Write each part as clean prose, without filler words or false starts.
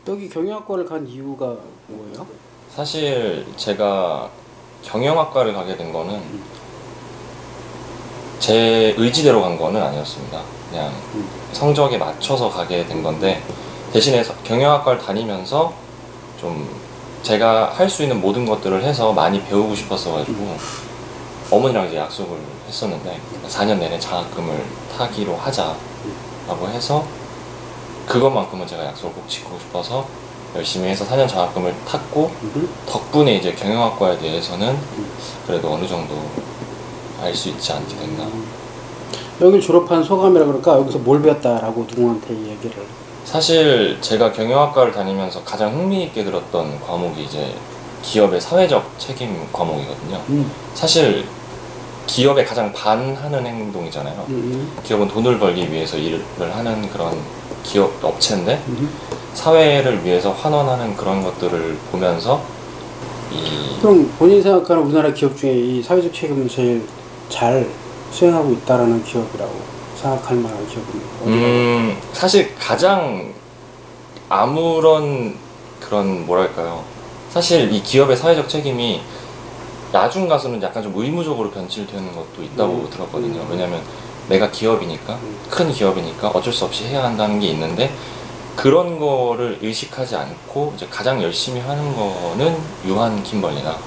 여기 경영학과를 간 이유가 뭐예요? 사실 제가 경영학과를 가게 된 거는 제 의지대로 간 거는 아니었습니다. 그냥 성적에 맞춰서 가게 된 건데, 대신에 경영학과를 다니면서 좀 제가 할 수 있는 모든 것들을 해서 많이 배우고 싶었어가지고 어머니랑 이제 약속을 했었는데 4년 내내 장학금을 타기로 하자라고 해서 그것만큼은 제가 약속을 꼭 지키고 싶어서 열심히 해서 4년 장학금을 탔고, 덕분에 이제 경영학과에 대해서는 그래도 어느 정도 알 수 있지 않게 됐나. 여기 졸업한 소감이라 그럴까? 여기서 뭘 배웠다라고 누구한테 얘기를? 사실 제가 경영학과를 다니면서 가장 흥미있게 들었던 과목이 이제 기업의 사회적 책임 과목이거든요. 사실 기업에 가장 반하는 행동이잖아요. 기업은 돈을 벌기 위해서 일을 하는 그런 기업 업체인데, 사회를 위해서 환원하는 그런 것들을 보면서 그럼 본인이 생각하는 우리나라 기업 중에 이 사회적 책임을 제일 잘 수행하고 있다라는 기업이라고 생각할 만한 기업은 어디가? 사실 가장 아무런 그런 뭐랄까요, 사실 이 기업의 사회적 책임이 나중 가서는 약간 좀 의무적으로 변질되는 것도 있다고 들었거든요. 왜냐면 내가 기업이니까, 큰 기업이니까 어쩔 수 없이 해야 한다는 게 있는데, 그런 거를 의식하지 않고 이제 가장 열심히 하는 거는 유한 킴벌리나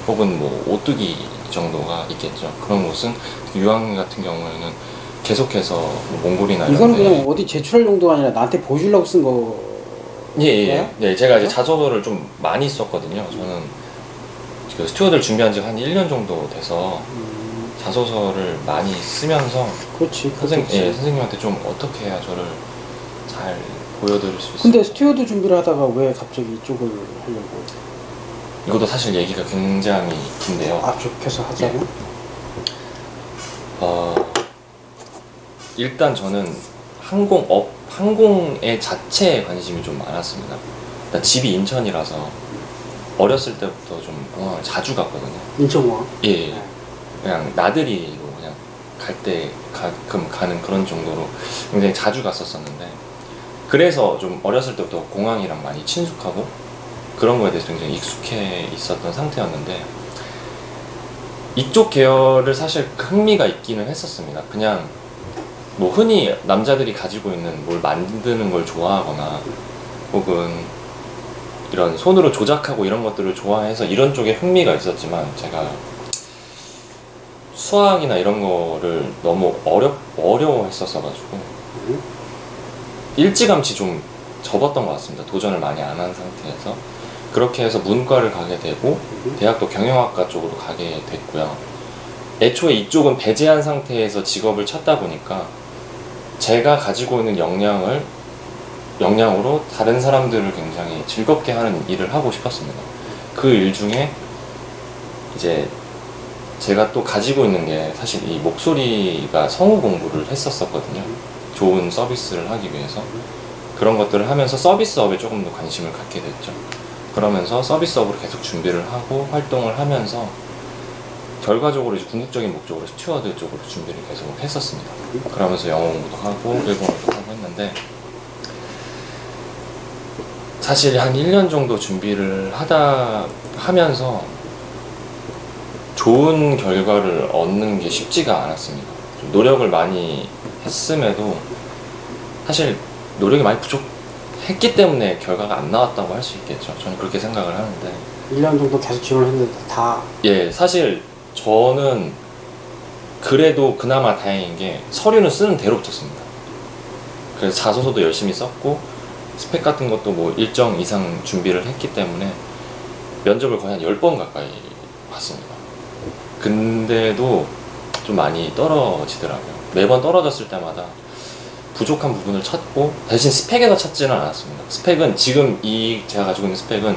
혹은 뭐 오뚜기 정도가 있겠죠. 그런 곳은 유한 같은 경우에는 계속해서 뭐 몽골이나 이거는 이런 데, 그냥 어디 제출할 용도가 아니라 나한테 보여주려고 쓴 거. 예, 제가 이제 자소서를 좀 많이 썼거든요. 저는 그 스튜어드를 준비한 지가 한 1년 정도 돼서 자소서를 많이 쓰면서 그렇지. 선생님한테 좀 어떻게 해야 저를 잘 보여드릴 수 있을까. 근데 스튜어드 준비를 하다가 왜 갑자기 이쪽을 하려고? 이것도 사실 얘기가 굉장히 긴데요. 압축해서 하자면? 일단 저는 항공의 자체에 관심이 좀 많았습니다. 일단 집이 인천이라서 어렸을 때부터 좀 공항을 자주 갔거든요. 인천공항? 예. 그냥 나들이로 그냥 갈 때 가끔 가는 그런 정도로 굉장히 자주 갔었었는데, 그래서 좀 어렸을 때부터 공항이랑 많이 친숙하고 그런 거에 대해서 굉장히 익숙해 있었던 상태였는데, 이쪽 계열을 사실 흥미가 있기는 했었습니다. 그냥 뭐 흔히 남자들이 가지고 있는 뭘 만드는 걸 좋아하거나 혹은 이런 손으로 조작하고 이런 것들을 좋아해서 이런 쪽에 흥미가 있었지만, 제가 수학이나 이런 거를 너무 어려워했었어가지고 일찌감치 좀 접었던 것 같습니다. 도전을 많이 안 한 상태에서. 그렇게 해서 문과를 가게 되고 대학도 경영학과 쪽으로 가게 됐고요. 애초에 이쪽은 배제한 상태에서 직업을 찾다 보니까 제가 가지고 있는 역량으로 다른 사람들을 굉장히 즐겁게 하는 일을 하고 싶었습니다. 그 일 중에 이제 제가 또 가지고 있는 게, 사실 이 목소리가 성우 공부를 했었거든요. 좋은 서비스를 하기 위해서. 그런 것들을 하면서 서비스업에 조금 더 관심을 갖게 됐죠. 그러면서 서비스업으로 계속 준비를 하고 활동을 하면서 결과적으로 이제 궁극적인 목적으로 스튜어드 쪽으로 준비를 계속 했었습니다. 그러면서 영어 공부도 하고 일본어도 하고 했는데, 사실 한 1년 정도 준비를 하면서 좋은 결과를 얻는 게 쉽지가 않았습니다. 좀 노력을 많이 했음에도 사실 노력이 많이 부족했기 때문에 결과가 안 나왔다고 할 수 있겠죠. 저는 그렇게 생각을 하는데, 1년 정도 계속 지원을 했는데 다. 예, 사실 저는 그래도 그나마 다행인 게 서류는 쓰는 대로 붙였습니다. 그래서 자소서도 열심히 썼고 스펙 같은 것도 뭐 일정 이상 준비를 했기 때문에 면접을 거의 한 10번 가까이 봤습니다. 근데도 좀 많이 떨어지더라고요. 매번 떨어졌을 때마다 부족한 부분을 찾고, 대신 스펙에서 찾지는 않았습니다. 스펙은 지금 제가 가지고 있는 스펙은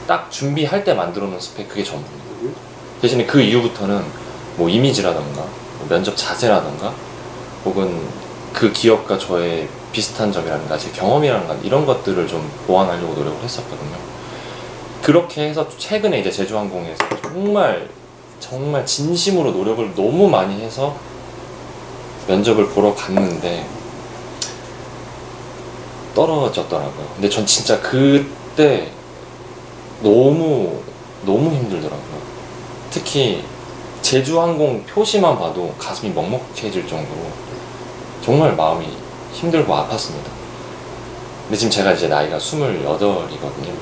딱 준비할 때 만들어 놓은 스펙, 그게 전부입니다. 대신에 그 이후부터는 뭐 이미지라던가 뭐 면접 자세라던가 혹은 그 기업과 저의 비슷한 점이라든가 제 경험이라든가 이런 것들을 좀 보완하려고 노력을 했었거든요. 그렇게 해서 최근에 이제 제주항공에서 정말 진심으로 노력을 너무 많이 해서 면접을 보러 갔는데, 떨어졌더라고요. 근데 전 진짜 그때 너무 힘들더라고요. 특히 제주항공 표시만 봐도 가슴이 먹먹해질 정도로 정말 마음이 힘들고 아팠습니다. 근데 지금 제가 이제 나이가 28이거든요.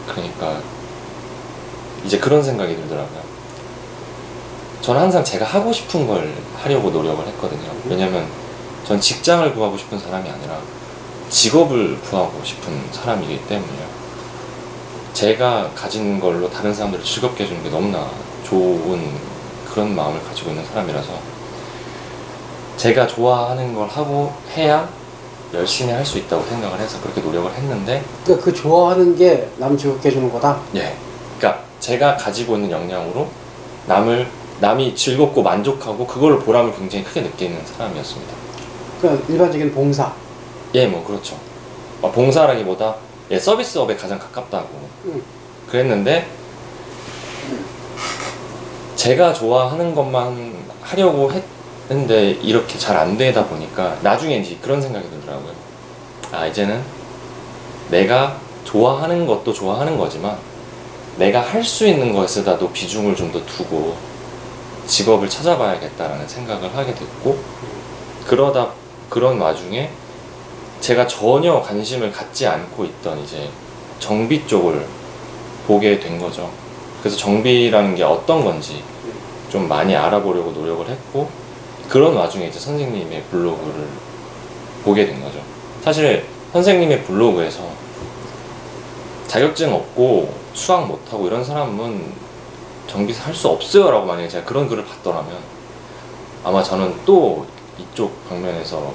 그러니까 이제 그런 생각이 들더라고요. 저는 항상 제가 하고 싶은 걸 하려고 노력을 했거든요. 왜냐면 전 직장을 구하고 싶은 사람이 아니라 직업을 구하고 싶은 사람이기 때문에요. 제가 가진 걸로 다른 사람들을 즐겁게 해주는 게 너무나 좋은 그런 마음을 가지고 있는 사람이라서 제가 좋아하는 걸 하고 해야 열심히 할 수 있다고 생각을 해서 그렇게 노력을 했는데, 그러니까 그 좋아하는 게 남 즐겁게 해주는 거다? 예. 그러니까 제가 가지고 있는 역량으로 남이 즐겁고 만족하고 그걸 보람을 굉장히 크게 느끼는 사람이었습니다. 그러니까 일반적인 봉사. 예, 뭐 그렇죠. 봉사라기보다 서비스업에 가장 가깝다고 그랬는데, 제가 좋아하는 것만 하려고 했는데 이렇게 잘 안 되다 보니까 나중에 이제 그런 생각이 들더라고요. 아, 이제는 내가 좋아하는 것도 좋아하는 거지만 내가 할 수 있는 것에다도 비중을 좀 더 두고 직업을 찾아봐야겠다라는 생각을 하게 됐고, 그런 와중에 제가 전혀 관심을 갖지 않고 있던 이제 정비 쪽을 보게 된 거죠. 그래서 정비라는 게 어떤 건지 좀 많이 알아보려고 노력을 했고, 그런 와중에 이제 선생님의 블로그를 보게 된 거죠. 사실 선생님의 블로그에서 자격증 없고 수학 못하고 이런 사람은 정비사 할 수 없어요 라고 만약에 제가 그런 글을 봤더라면 아마 저는 또 이쪽 방면에서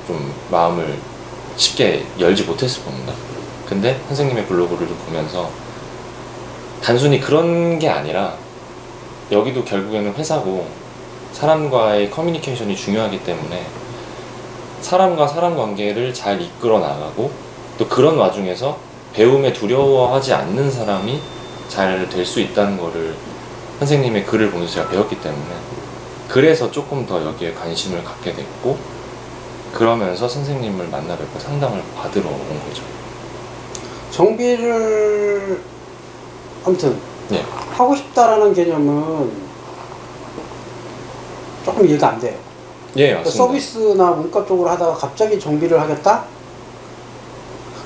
좀 마음을 쉽게 열지 못했을 겁니다. 근데 선생님의 블로그를 좀 보면서 단순히 그런 게 아니라 여기도 결국에는 회사고 사람과의 커뮤니케이션이 중요하기 때문에 사람과 사람 관계를 잘 이끌어 나가고 또 그런 와중에서 배움에 두려워하지 않는 사람이 잘 될 수 있다는 거를 선생님의 글을 보면서 제가 배웠기 때문에, 그래서 조금 더 여기에 관심을 갖게 됐고, 그러면서 선생님을 만나 뵙고 상담을 받으러 온 거죠. 정비를 아무튼 네. 하고 싶다라는 개념은 조금 이해가 안 돼요. 예, 그러니까 맞습니다. 서비스나 문과 쪽으로 하다가 갑자기 정비를 하겠다?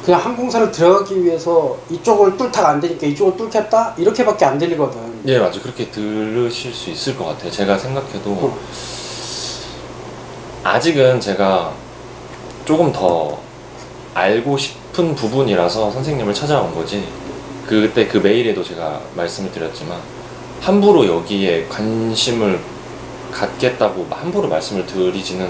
그냥 항공사를 들어가기 위해서 이쪽을 뚫다가 안 되니까 이쪽을 뚫겠다? 이렇게밖에 안 들리거든. 예, 맞아요. 그렇게 들으실 수 있을 것 같아요. 제가 생각해도 아직은 제가 조금 더 알고 싶은 부분이라서 선생님을 찾아온 거지, 그때 그 메일에도 제가 말씀을 드렸지만 함부로 여기에 관심을 갖겠다고 함부로 말씀을 드리지는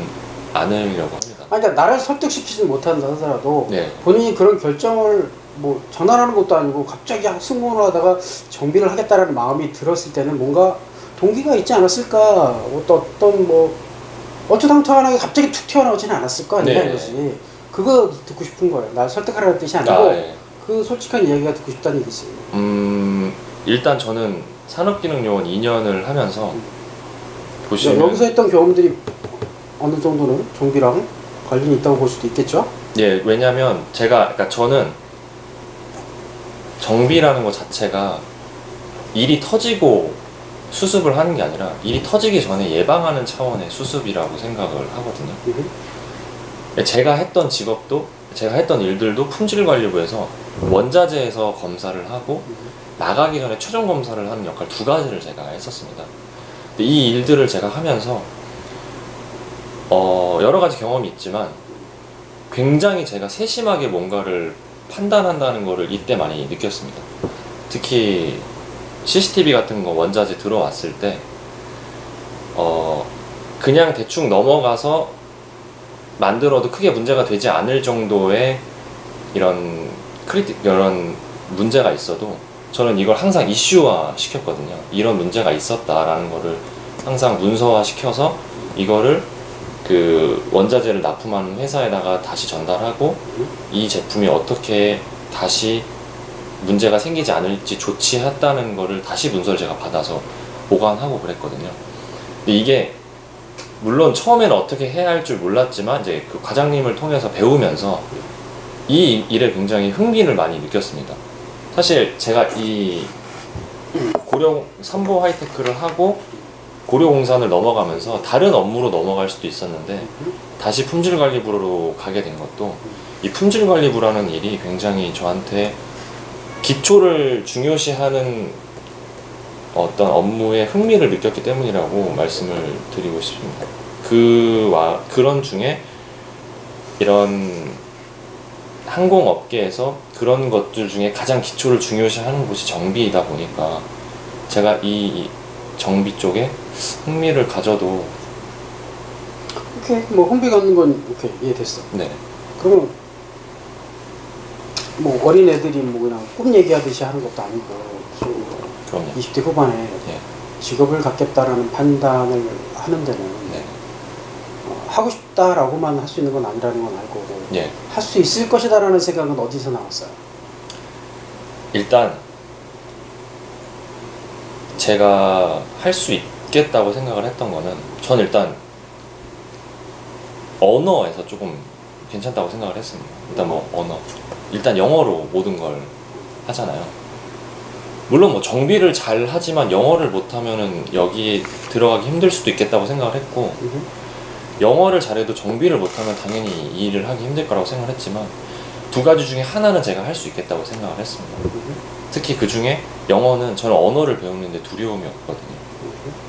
않으려고 합니다. 아니, 그러니까 나를 설득시키지 못한다 하더라도 네. 본인이 그런 결정을 뭐 전환하는 것도 아니고 갑자기 승무원을 하다가 정비를 하겠다라는 마음이 들었을 때는 뭔가 동기가 있지 않았을까? 어떤 뭐 어쩌당토하게 갑자기 툭 튀어나오지는 않았을까? 아니냐 이거지. 그거 듣고 싶은 거예요. 날 설득하라는 뜻이 아니고 예. 그 솔직한 이야기가 듣고 싶다는 얘기지. 일단 저는 산업기능요원 2년을 하면서 보시면 여기서 했던 경험들이 어느 정도는 정비랑 관련이 있다고 볼 수도 있겠죠? 예, 왜냐면 그러니까 저는 정비라는 것 자체가 일이 터지고 수습을 하는 게 아니라 일이 터지기 전에 예방하는 차원의 수습이라고 생각을 하거든요. 제가 했던 직업도, 제가 했던 일들도 품질관리부에서 원자재에서 검사를 하고 나가기 전에 최종 검사를 하는 역할 두 가지를 제가 했었습니다. 근데 이 일들을 제가 하면서 여러 가지 경험이 있지만 굉장히 제가 세심하게 뭔가를 판단한다는 거를 이때 많이 느꼈습니다. 특히 CCTV 같은 거 원자재 들어왔을 때 그냥 대충 넘어가서 만들어도 크게 문제가 되지 않을 정도의 이런 문제가 있어도 저는 이걸 항상 이슈화 시켰거든요. 이런 문제가 있었다라는 거를 항상 문서화 시켜서 이거를 그 원자재를 납품하는 회사에다가 다시 전달하고 이 제품이 어떻게 다시 문제가 생기지 않을지 조치했다는 거를 다시 문서를 제가 받아서 보관하고 그랬거든요. 근데 이게 물론 처음에는 어떻게 해야 할 줄 몰랐지만 이제 그 과장님을 통해서 배우면서 이 일에 굉장히 흥미를 많이 느꼈습니다. 사실 제가 이 고려 삼보 하이테크를 하고 고려공산을 넘어가면서 다른 업무로 넘어갈 수도 있었는데 다시 품질관리부로 가게 된 것도 이 품질관리부라는 일이 굉장히 저한테 기초를 중요시하는 어떤 업무에 흥미를 느꼈기 때문이라고 말씀을 드리고 싶습니다. 그런 중에 이런 항공업계에서 그런 것들 중에 가장 기초를 중요시하는 곳이 정비이다 보니까 제가 이 정비 쪽에 흥미를 가져도 오케이. 뭐 흥미 갖는 건 오케이. 이해됐어. 네. 그러면 뭐 어린애들이 뭐 그냥 꿈 얘기하듯이 하는 것도 아니고 그럼요. 20대 후반에 예. 직업을 갖겠다라는 판단을 하는 데는 네. 하고 싶다라고만 할 수 있는 건 아니라는 건 알고 예. 할 수 있을 것이다라는 생각은 어디서 나왔어요? 일단 제가 할 수 있겠다고 생각을 했던 거는 전 일단 언어에서 조금 괜찮다고 생각을 했습니다. 일단 뭐 언어 일단 영어로 모든 걸 하잖아요. 물론 뭐 정비를 잘 하지만 영어를 못하면은 여기 들어가기 힘들 수도 있겠다고 생각을 했고 영어를 잘해도 정비를 못하면 당연히 이 일을 하기 힘들 거라고 생각을 했지만 두 가지 중에 하나는 제가 할 수 있겠다고 생각을 했습니다. 특히 그 중에 영어는 저는 언어를 배우는데 두려움이 없거든요.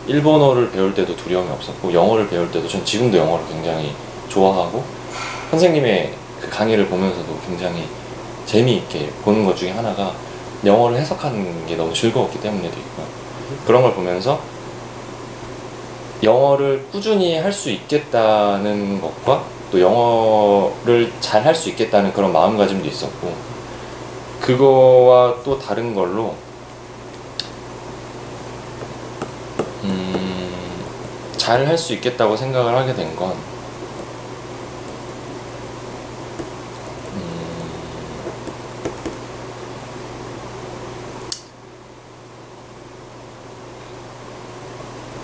일본어를 배울 때도 두려움이 없었고 영어를 배울 때도 전 지금도 영어를 굉장히 좋아하고 선생님의 그 강의를 보면서도 굉장히 재미있게 보는 것 중에 하나가 영어를 해석하는 게 너무 즐거웠기 때문에도 있고요. 그런 걸 보면서 영어를 꾸준히 할 수 있겠다는 것과 또 영어를 잘 할 수 있겠다는 그런 마음가짐도 있었고 그거와 또 다른 걸로 잘 할 수 있겠다고 생각을 하게 된 건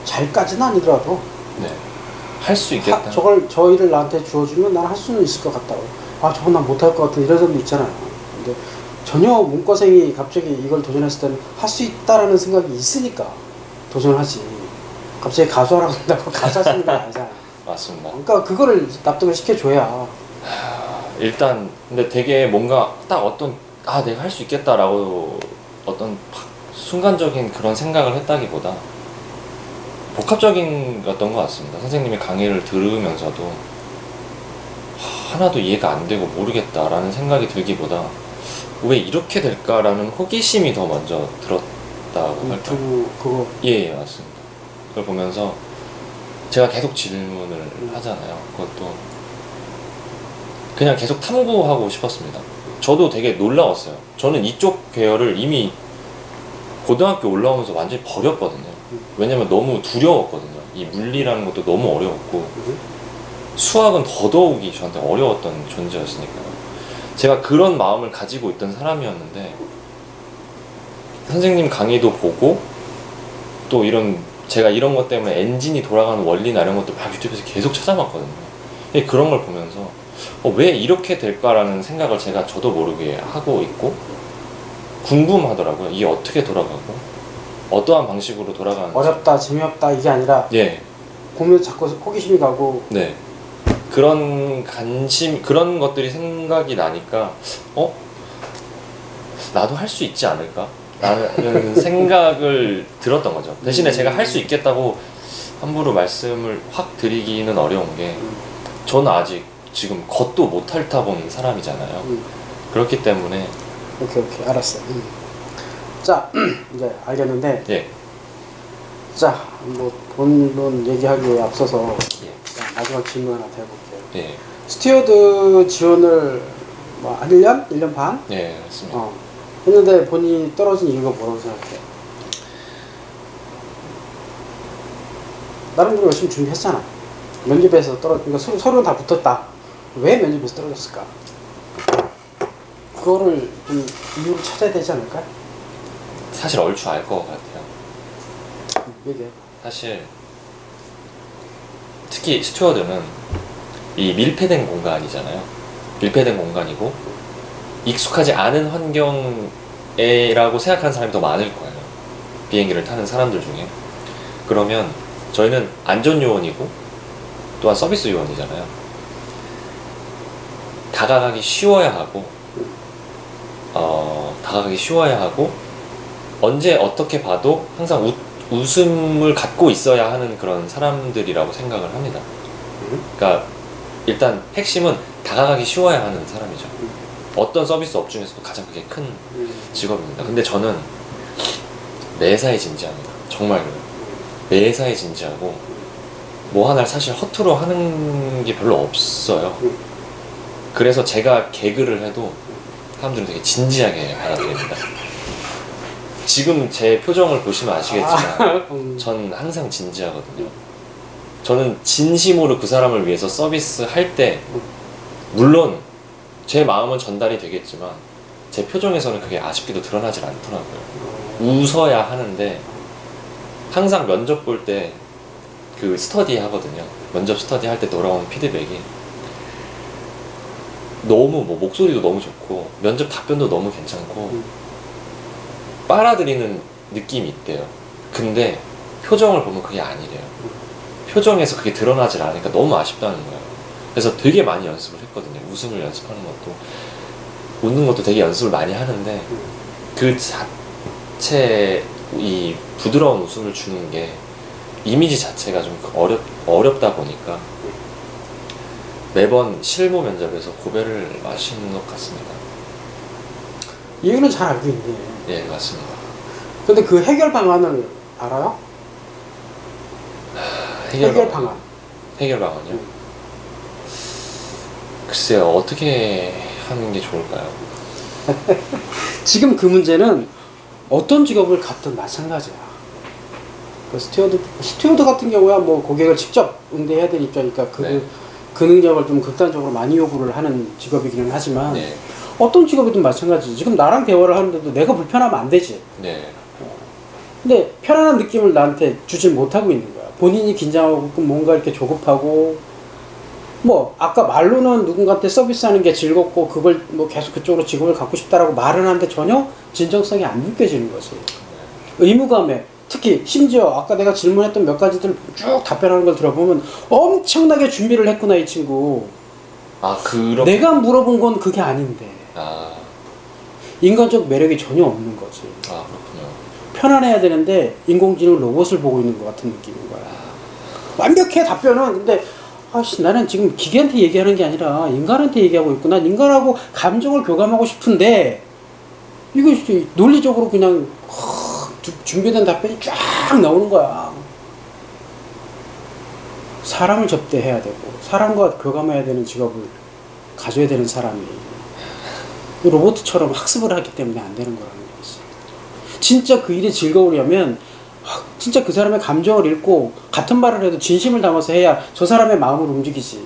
잘까지는 아니더라도 네, 할 수 있겠다. 저 일을 나한테 주어주면 난 할 수는 있을 것 같다고. 아 저건 난 못할 것 같은 이런 사람도 있잖아요. 근데 전혀 문과생이 갑자기 이걸 도전했을 때는 할 수 있다라는 생각이 있으니까 도전하지. 갑자기 가수하라고 한다고 가수 하시는 건 아니잖아요. 맞습니다. 그러니까 그거를 납득을 시켜줘야. 일단 근데 되게 뭔가 딱 어떤 내가 할 수 있겠다라고 어떤 순간적인 그런 생각을 했다기보다 복합적인 어떤 것 같습니다. 선생님의 강의를 들으면서도 하나도 이해가 안 되고 모르겠다라는 생각이 들기보다 왜 이렇게 될까라는 호기심이 더 먼저 들었다고 할까요? 그거 예, 맞습니다. 그걸 보면서 제가 계속 질문을 하잖아요. 그것도 그냥 계속 탐구하고 싶었습니다. 저도 되게 놀라웠어요. 저는 이쪽 계열을 이미 고등학교 올라오면서 완전히 버렸거든요. 왜냐면 너무 두려웠거든요. 이 물리라는 것도 너무 어려웠고 수학은 더더욱이 저한테 어려웠던 존재였으니까요. 제가 그런 마음을 가지고 있던 사람이었는데 선생님 강의도 보고 또 제가 이런 것 때문에 엔진이 돌아가는 원리나 이런 것도 막 유튜브에서 계속 찾아봤거든요. 근데 그런 걸 보면서 왜 이렇게 될까라는 생각을 제가 저도 모르게 하고 있고 궁금하더라고요. 이게 어떻게 돌아가고 어떠한 방식으로 돌아가는지. 어렵다 재미없다 이게 아니라 예. 보면 자꾸 호기심이 가고 네. 그런 그런 것들이 생각이 나니까 나도 할 수 있지 않을까? 라는 생각을 들었던 거죠. 대신에 제가 할 수 있겠다고 함부로 말씀을 확 드리기는 어려운 게 저는 아직 지금 겉도 못 핥아본 사람이잖아요. 그렇기 때문에 오케이 알았어. 자 이제 알겠는데 예. 자 뭐 본론 얘기하기에 앞서서 예. 마지막 질문 하나 더 해볼게요. 예. 스튜어드 지원을 뭐 한 1년? 1년 반? 예, 맞습니다. 했는데 본인이 떨어진 이유가 뭐라고 생각해요? 나름대로 열심히 준비했잖아. 면접에서 그러니까 서류는 다 붙었다. 왜 면접에서 떨어졌을까? 그거를 좀 이유를 찾아야 되지 않을까? 사실 얼추 알 것 같아요. 얘기해. 사실 특히 스튜어드는 이 밀폐된 공간이잖아요. 밀폐된 공간이고 익숙하지 않은 환경이라고 생각하는 사람이 더 많을 거예요. 비행기를 타는 사람들 중에. 그러면 저희는 안전요원이고 또한 서비스 요원이잖아요. 다가가기 쉬워야 하고 언제 어떻게 봐도 항상 웃음을 갖고 있어야 하는 그런 사람들이라고 생각을 합니다. 그러니까 일단 핵심은 다가가기 쉬워야 하는 사람이죠. 어떤 서비스업 중에서도 가장 그게 큰 직업입니다. 근데 저는 매사에 진지합니다. 정말 그래요. 매사에 진지하고 뭐 하나를 사실 허투루 하는 게 별로 없어요. 그래서 제가 개그를 해도 사람들은 되게 진지하게 받아들입니다. 지금 제 표정을 보시면 아시겠지만 전 항상 진지하거든요. 저는 진심으로 그 사람을 위해서 서비스 할 때 물론 제 마음은 전달이 되겠지만 제 표정에서는 그게 아쉽게도 드러나질 않더라고요. 웃어야 하는데 항상 면접 볼 때 그 스터디 하거든요. 면접 스터디 할 때 돌아온 피드백이 너무 뭐 목소리도 너무 좋고 면접 답변도 너무 괜찮고 빨아들이는 느낌이 있대요. 근데 표정을 보면 그게 아니래요. 표정에서 그게 드러나질 않으니까 너무 아쉽다는 거예요. 그래서 되게 많이 연습을 했거든요. 웃음을 연습하는 것도 웃는 것도 되게 연습을 많이 하는데 그 자체 이 부드러운 웃음을 주는 게 이미지 자체가 좀 어렵다 보니까 매번 실무 면접에서 고배를 마시는 것 같습니다. 이유는 잘 알고 있네. 예, 맞습니다. 근데 그 해결 방안을 알아요? 해결 방안. 해결 방안이요? 글쎄요, 어떻게 하는 게 좋을까요? 지금 그 문제는 어떤 직업을 갖든 마찬가지야. 그 스튜어드 같은 경우야 뭐 고객을 직접 응대해야 되는 입장이니까 그 능력을 좀 극단적으로 많이 요구를 하는 직업이기는 하지만 네. 어떤 직업이든 마찬가지지. 지금 나랑 대화를 하는데도 내가 불편하면 안 되지. 네. 근데 편안한 느낌을 나한테 주질 못하고 있는 거야. 본인이 긴장하고 뭔가 이렇게 조급하고 뭐 아까 말로는 누군가한테 서비스하는 게 즐겁고 그걸 뭐 계속 그쪽으로 직업을 갖고 싶다라고 말은 하는데 전혀 진정성이 안 느껴지는 거지. 의무감에 특히 심지어 아까 내가 질문했던 몇 가지들 쭉 답변하는 걸 들어보면 엄청나게 준비를 했구나 이 친구. 아, 그렇게 내가 물어본 건 그게 아닌데 인간적 매력이 전혀 없는 거지. 아, 그렇군요. 편안해야 되는데 인공지능 로봇을 보고 있는 것 같은 느낌인 거야. 완벽해 답변은. 근데 아씨 나는 지금 기계한테 얘기하는 게 아니라 인간한테 얘기하고 있고 난 인간하고 감정을 교감하고 싶은데 이거 논리적으로 그냥 준비된 답변이 쫙 나오는 거야. 사람을 접대해야 되고 사람과 교감해야 되는 직업을 가져야 되는 사람이 로봇처럼 학습을 하기 때문에 안 되는 거라는 거지. 진짜 그 일이 즐거우려면 진짜 그 사람의 감정을 읽고 같은 말을 해도 진심을 담아서 해야 저 사람의 마음을 움직이지.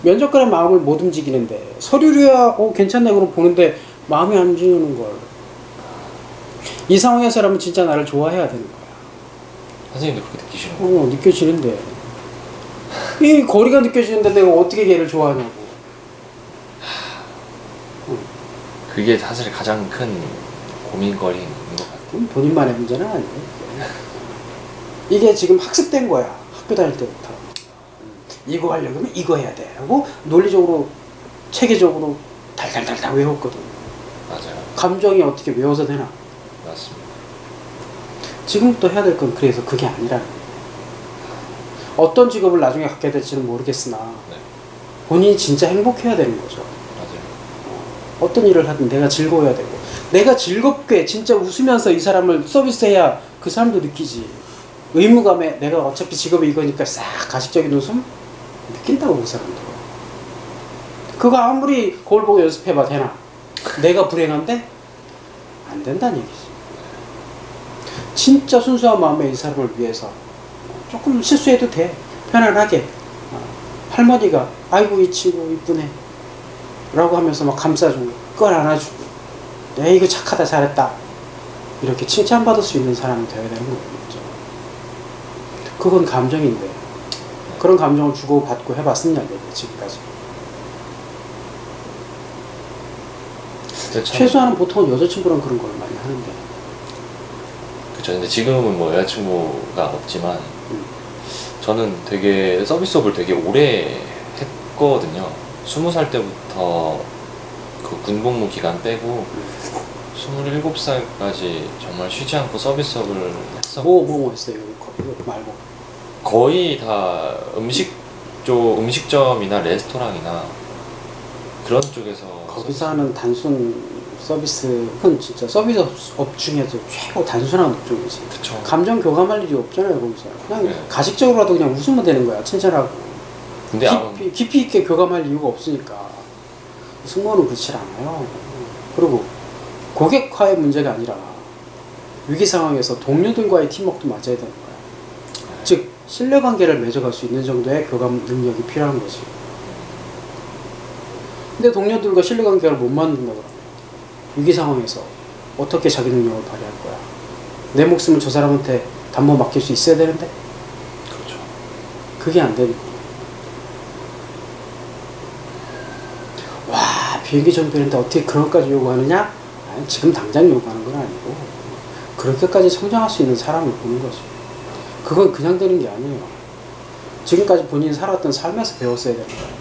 면접관의 마음을 못 움직이는데 서류로야 괜찮네 그러고 보는데 마음이 안 움직이는 걸. 이 상황에서라면 진짜 나를 좋아해야 되는 거야. 선생님도 그렇게 느끼시는 거예요? 느껴지는데 이 거리가 느껴지는데 내가 어떻게 걔를 좋아하냐고. 그게 사실 가장 큰 고민거리인 것 같아요. 본인만의 문제는 아니에요. 이게 지금 학습된 거야. 학교 다닐 때부터. 이거 하려면 이거 해야 돼 하고 논리적으로 체계적으로 달달달달 외웠거든. 맞아요. 감정이 어떻게 외워서 되나. 맞습니다. 지금부터 해야 될 건 그래서 그게 아니라는 거예요. 어떤 직업을 나중에 갖게 될지는 모르겠으나 본인이 진짜 행복해야 되는 거죠. 맞아요. 어떤 일을 하든 내가 즐거워야 되고 내가 즐겁게 진짜 웃으면서 이 사람을 서비스해야 그 사람도 느끼지. 의무감에 내가 어차피 직업이 이거니까 싹 가식적인 웃음 느낀다고 그 사람도. 그거 아무리 거울 보고 연습해봐 되나? 내가 불행한데? 안 된다는 얘기지. 진짜 순수한 마음에 이 사람을 위해서 조금 실수해도 돼. 편안하게. 할머니가 아이고 이 친구 이쁘네 라고 하면서 막 감싸주고 끌 안아주고 내 이거 착하다 잘했다 이렇게 칭찬받을 수 있는 사람이 되어야 되는 거죠. 그건 감정인데 그런 감정을 주고받고 해봤느냐 지금까지. 최소한은 보통은 여자친구랑 그런 걸 많이 하는데. 그쵸. 근데 지금은 뭐 여자친구가 없지만 저는 되게 서비스업을 되게 오래 했거든요. 20살 때부터 그 군복무 기간 빼고 27살까지 정말 쉬지 않고 서비스업을 했었고 뭐 했어요? 이거 말고. 거의 다 음식점이나 레스토랑이나 그런 쪽에서 거기서 하는 단순 서비스는 진짜 서비스업 중에서 최고 단순한 업종이지. 그쵸. 감정 교감할 일이 없잖아요 거기서. 그냥 네. 가식적으로라도 그냥 웃으면 되는 거야. 칭찬하고. 근데 깊이 있게 교감할 이유가 없으니까. 승무원은 그렇지 않아요. 그리고 고객과의 문제가 아니라 위기 상황에서 동료들과의 팀워크도 맞아야 되는 거야. 즉 신뢰관계를 맺어갈 수 있는 정도의 교감 능력이 필요한 거지. 근데 동료들과 신뢰관계를 못 만든다 그러면 위기 상황에서 어떻게 자기 능력을 발휘할 거야? 내 목숨을 저 사람한테 담보 맡길 수 있어야 되는데 그렇죠. 그게 안 되니까. 와 비행기 정비인데 어떻게 그런 것까지 요구하느냐? 아니, 지금 당장 요구하는 건 아니고 그렇게까지 성장할 수 있는 사람을 보는 거지. 그건 그냥 되는 게 아니에요. 지금까지 본인이 살았던 삶에서 배웠어야 되는 거예요.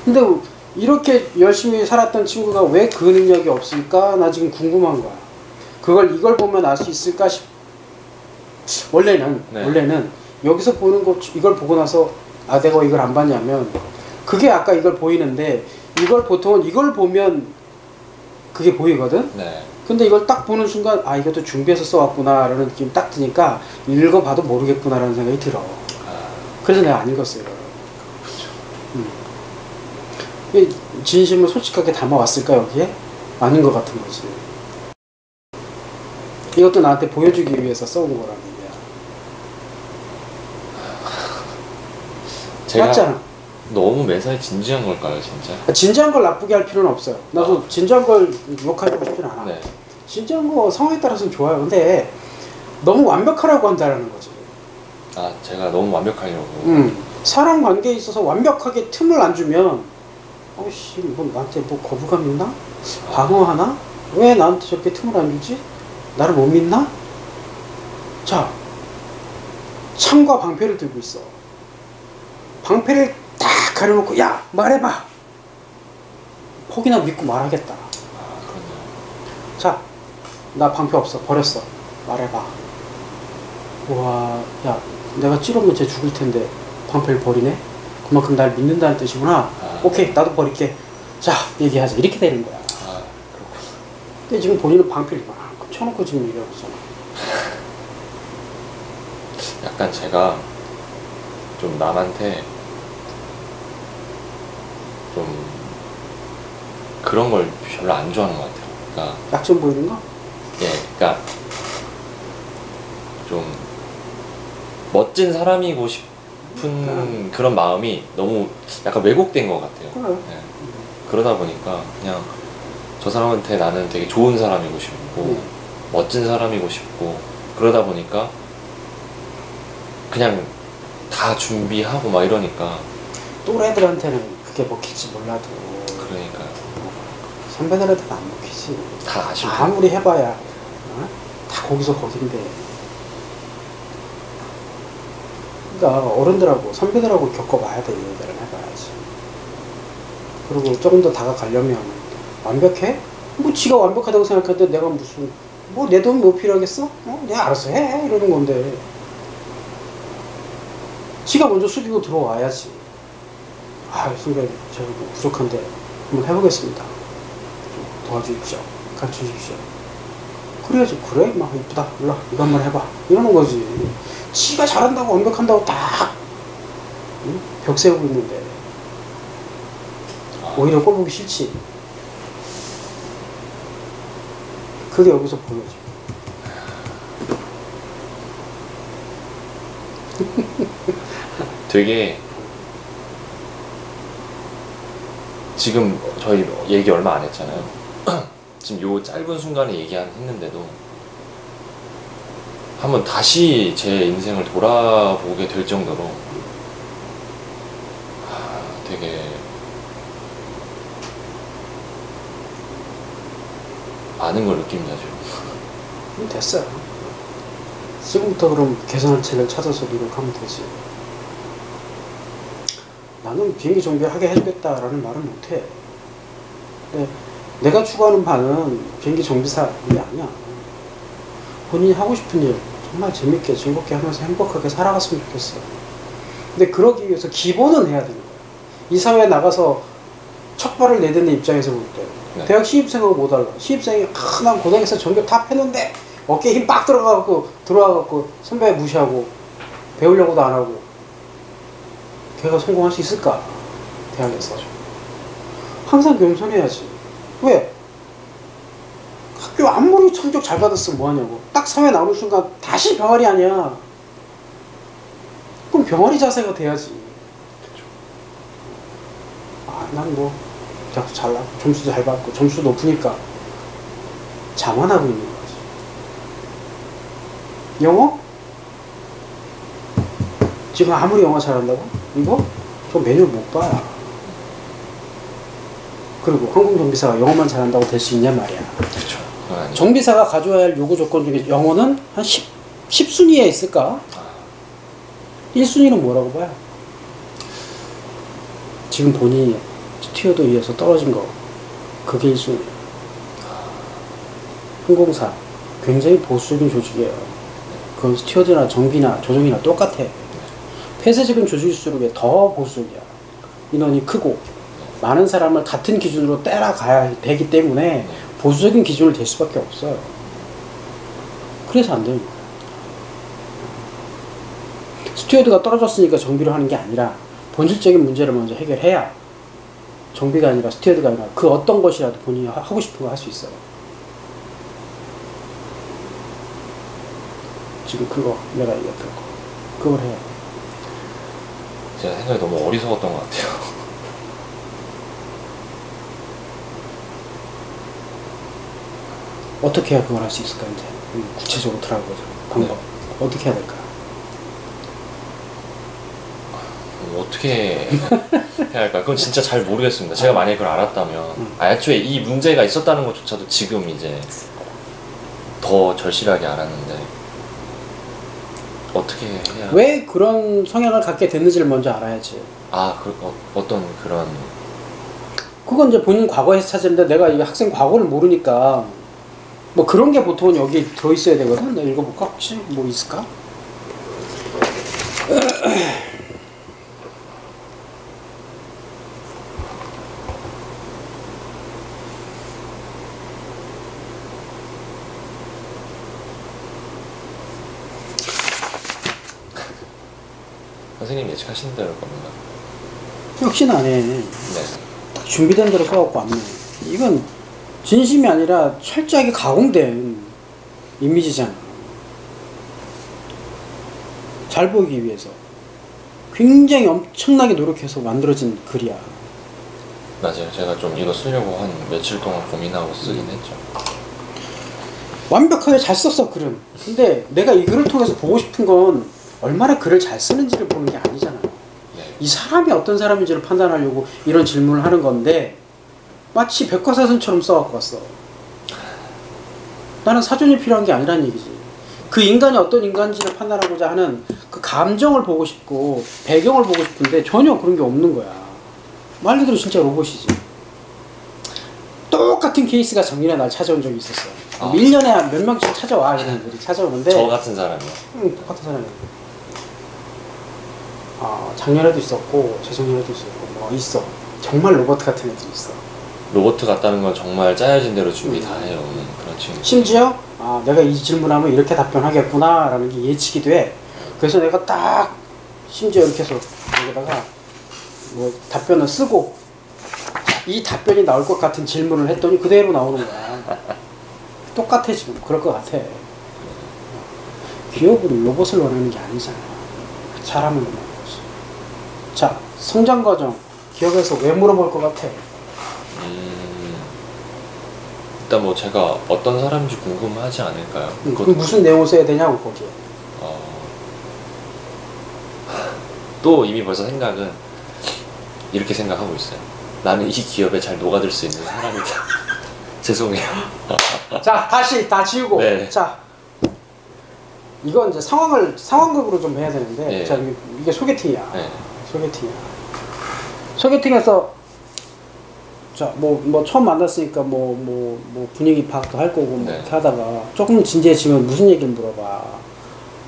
근데 이렇게 열심히 살았던 친구가 왜 그 능력이 없을까? 나 지금 궁금한 거야. 이걸 보면 알 수 있을까 싶. 원래는 여기서 보는 거 이걸 보고 나서 내가 이걸 안 봤냐면 그게 아까 이걸 보이는데 보통은 이걸 보면 그게 보이거든. 네. 근데 이걸 딱 보는 순간 이것도 준비해서 써왔구나 라는 느낌이 딱 드니까 읽어봐도 모르겠구나 라는 생각이 들어. 그래서 내가 안 읽었어요. 진심을 솔직하게 담아왔을까 여기에? 아닌 것 같은 거지. 이것도 나한테 보여주기 위해서 써온 거란 얘기야. 제가 맞잖아. 너무 매사에 진지한 걸까요 진짜? 진지한 걸 나쁘게 할 필요는 없어요. 나도 진지한 걸 욕하고 싶진 않아. 네. 진지한 거 상황에 따라서는 좋아요. 근데 너무 완벽하라고 한다는 거지. 제가 너무 완벽하려고. 사람 관계에 있어서 완벽하게 틈을 안 주면 뭐 나한테 뭐 거부감 있나? 방어하나? 왜 나한테 저렇게 틈을 안 주지? 나를 못 믿나? 자, 창과 방패를 들고 있어. 방패를 딱 가려놓고 야 말해봐. 혹이나 믿고 말하겠다. 그렇네요. 자, 나 방패 없어. 버렸어. 말해봐. 우와, 야, 내가 찌르면 쟤 죽을 텐데 방패를 버리네? 그만큼 날 믿는다는 뜻이구나. 오케이, 나도 버릴게. 자, 얘기하자. 이렇게 되는 거야. 그렇구나. 근데 지금 본인은 방패를 이만큼 쳐놓고 지금 얘기하고 있잖아. 약간 제가 좀 남한테 좀 그런 걸 별로 안 좋아하는 것 같아요. 그러니까 약점 보이는 거? 그러니까 좀 멋진 사람이고 싶은 그런 마음이 너무 약간 왜곡된 것 같아요. 그래. 그러다 보니까 그냥 저 사람한테 나는 되게 좋은 사람이고 싶고 멋진 사람이고 싶고 그러다 보니까 그냥 다 준비하고 막 이러니까 또래들한테는 그게 먹힐지 몰라도 그러니까 선배들한테는 안 먹히지. 다 아실 아무리 해봐야 다 거기서 거긴데. 그러니까 어른들하고 선배들하고 겪어봐야 돼. 얘기를 해봐야지. 그리고 조금 더 다가가려면 완벽해? 뭐 지가 완벽하다고 생각하는데 내가 무슨 뭐 내 도움이 뭐 필요하겠어? 내가 알아서 해 이러는 건데 지가 먼저 숙이고 들어와야지. 선배 제가 부족한데 한번 해보겠습니다. 좀 도와주십시오. 가르쳐주십시오. 그래야지. 그래? 막 이쁘다. 일로 와. 이거 한번 해봐. 이러는 거지. 지가 잘한다고 완벽한다고 딱 벽 세우고 있는데 오히려 꼴보기 싫지. 그게 여기서 보여지. 되게 지금 저희 얘기 얼마 안 했잖아요. 지금 요 짧은 순간에 얘기했는데도 한번 다시 제 인생을 돌아보게 될 정도로 되게 아는 걸 느낍니다 지금. 됐어요. 지금부터 그럼 개선할 책을 찾아서 노력하면 되지. 나는 비행기 정비를 하게 해주겠다라는 말은 못해. 근데 내가 추구하는 바는 비행기 정비사 일이 아니야. 본인이 하고 싶은 일 정말 재밌게 즐겁게 하면서 행복하게 살아갔으면 좋겠어. 근데 그러기 위해서 기본은 해야 되는 거야. 이 사회에 나가서 첫 발을 내딛는 입장에서 볼 때 네. 대학 신입생하고 뭐 달라. 신입생이 난 고등학교에서 전교 다 패는데 어깨에 힘 빡 들어가갖고 선배 무시하고 배우려고도 안 하고 걔가 성공할 수 있을까? 대학에서 항상 겸손해야지. 왜? 학교 아무리 성적 잘 받았으면 뭐하냐고. 딱 사회 나오는 순간 다시 병아리 아니야. 그럼 병아리 자세가 돼야지. 난 뭐 대학도 잘 나고 점수도 잘 받고 점수 높으니까 자만하고 있는 거지. 영어? 지금 아무리 영어 잘한다고? 이거? 저 매뉴얼 못 봐야. 그리고 항공정비사가 영어만 잘한다고 될 수 있냔 말이야. 그렇죠. 정비사가 가져야 할 요구 조건 중에 영어는 한 10순위에 있을까? 1순위는 뭐라고 봐요? 지금 본인이 스튜어드 위에서 떨어진 거 그게 1순위야. 항공사 굉장히 보수적인 조직이에요. 그건 스튜어드나 정비나 조종이나 똑같아. 폐쇄적인 조직일수록 더 보수적이야. 인원이 크고 많은 사람을 같은 기준으로 따라가야 되기 때문에 보수적인 기준을 댈 수밖에 없어요. 그래서 안 되는 거야. 스튜어드가 떨어졌으니까 정비를 하는 게 아니라 본질적인 문제를 먼저 해결해야 정비가 아니라 스튜어드가 아니라 그 어떤 것이라도 본인이 하고 싶은 거 할 수 있어요. 지금 그거 내가 얘기했던 거 그걸 해야 돼. 제가 생각이 너무 어리석었던 것 같아요. 어떻게 해야 그걸 할 수 있을까 이제 구체적으로 들어가보자. 방법 어떻게 해야 될까? 어떻게 해야 할까? 그건 진짜 잘 모르겠습니다. 제가 만약에 그걸 알았다면 애초에 이 문제가 있었다는 것조차도 지금 이제 더 절실하게 알았는데 어떻게 해야... 왜 그런 성향을 갖게 됐는지를 먼저 알아야지. 어떤 그런... 그건 이제 본인 과거에서 찾았는데 내가 이 학생 과거를 모르니까 뭐 그런 게 보통은 여기 들어있어야 되거든. 내가 읽어볼까? 혹시 뭐 있을까? 선생님 예측하시는 대로 겁니다. 역시나 안 해. 네. 딱 준비된 대로 써갖고 왔네. 이건 진심이 아니라 철저하게 가공된 이미지잖아. 잘 보이기 위해서 굉장히 엄청나게 노력해서 만들어진 글이야. 맞아요. 제가 좀 이거 쓰려고 한 며칠 동안 고민하고 쓰긴 했죠. 완벽하게 잘 썼어 글은. 근데 내가 이 글을 통해서 보고 싶은 건 얼마나 글을 잘 쓰는지를 보는 게 아니잖아. 네. 이 사람이 어떤 사람인지를 판단하려고 이런 질문을 하는 건데 마치 백과사전처럼 써갖고 왔어. 나는 사전이 필요한 게 아니란 얘기지. 그 인간이 어떤 인간인지를 판단하고자 하는 그 감정을 보고 싶고 배경을 보고 싶은데 전혀 그런 게 없는 거야. 말 그대로 진짜 로봇이지. 똑같은 케이스가 작년에 날 찾아온 적이 있었어. 1년에 몇 명씩 찾아와. 이런 애들이 찾아오는데 저 같은 사람이요? 응, 똑같은 사람이야. 작년에도 있었고 재작년에도 있었고 뭐 있어. 정말 로봇 같은 애들이 있어. 로봇 같다는 건 정말 짜여진 대로 준비 다 해요. 그렇지. 심지어 내가 이 질문하면 이렇게 답변하겠구나 라는 게 예측이 돼. 그래서 내가 딱 심지어 이렇게 해서 여기다가 뭐 답변을 쓰고 이 답변이 나올 것 같은 질문을 했더니 그대로 나오는 거야. 똑같아 지금. 그럴 것 같아. 기업은 로봇을 원하는 게 아니잖아. 사람을 원하는 거지. 자, 성장 과정 기업에서 왜 물어볼 것 같아? 일단 뭐 제가 어떤 사람인지 궁금하지 않을까요? 그럼 무슨 내용을 써야 되냐고 거기에. 또 이미 벌써 생각은 이렇게 생각하고 있어요. 나는 이 기업에 잘 녹아들 수 있는 사람이다. 죄송해요. 자, 다시 다 지우고. 네. 자, 이건 이제 상황극으로 좀 해야 되는데, 네. 자, 이게 소개팅이야. 네. 소개팅이야. 소개팅에서, 자, 뭐 처음 만났으니까 뭐 분위기 파악도 할 거고, 뭐 네. 이렇게 하다가 조금 진지해지면 무슨 얘기를 물어봐.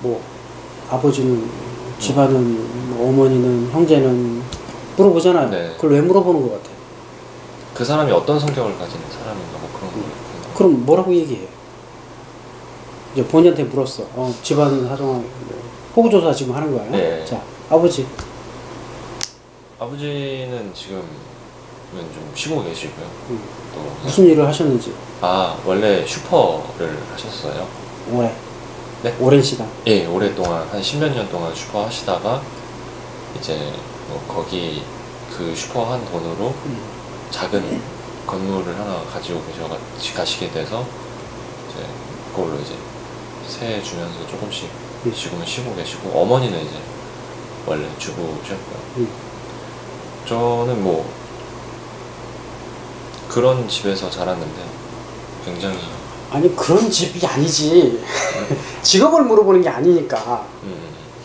뭐, 아버지는, 집안은, 뭐 어머니는, 형제는 물어보잖아요. 네. 그걸 왜 물어보는 것 같아? 그 사람이 어떤 성격을 가진 사람인가 뭐 그런 거. 그럼 뭐라고 얘기해? 이제 본인한테 물었어. 집안 사정하고 호구조사 지금 하는 거야. 네. 자, 아버지. 아버지는 지금은 좀 쉬고 계시고요. 또 무슨 일을 하셨는지. 원래 슈퍼를 하셨어요. 오래. 네? 오랜 시간. 예, 오랫동안 한 10몇 년 동안 슈퍼 하시다가 이제 뭐 거기 그 슈퍼 한 돈으로 작은 건물을 하나 가지고 가시게 돼서 이제 그걸로 이제 세 주면서 조금씩 지금은 쉬고 계시고, 어머니는 이제 원래 주부셨고요. 저는 뭐 그런 집에서 자랐는데 굉장히 아니 그런 집이 아니지. 직업을 물어보는 게 아니니까.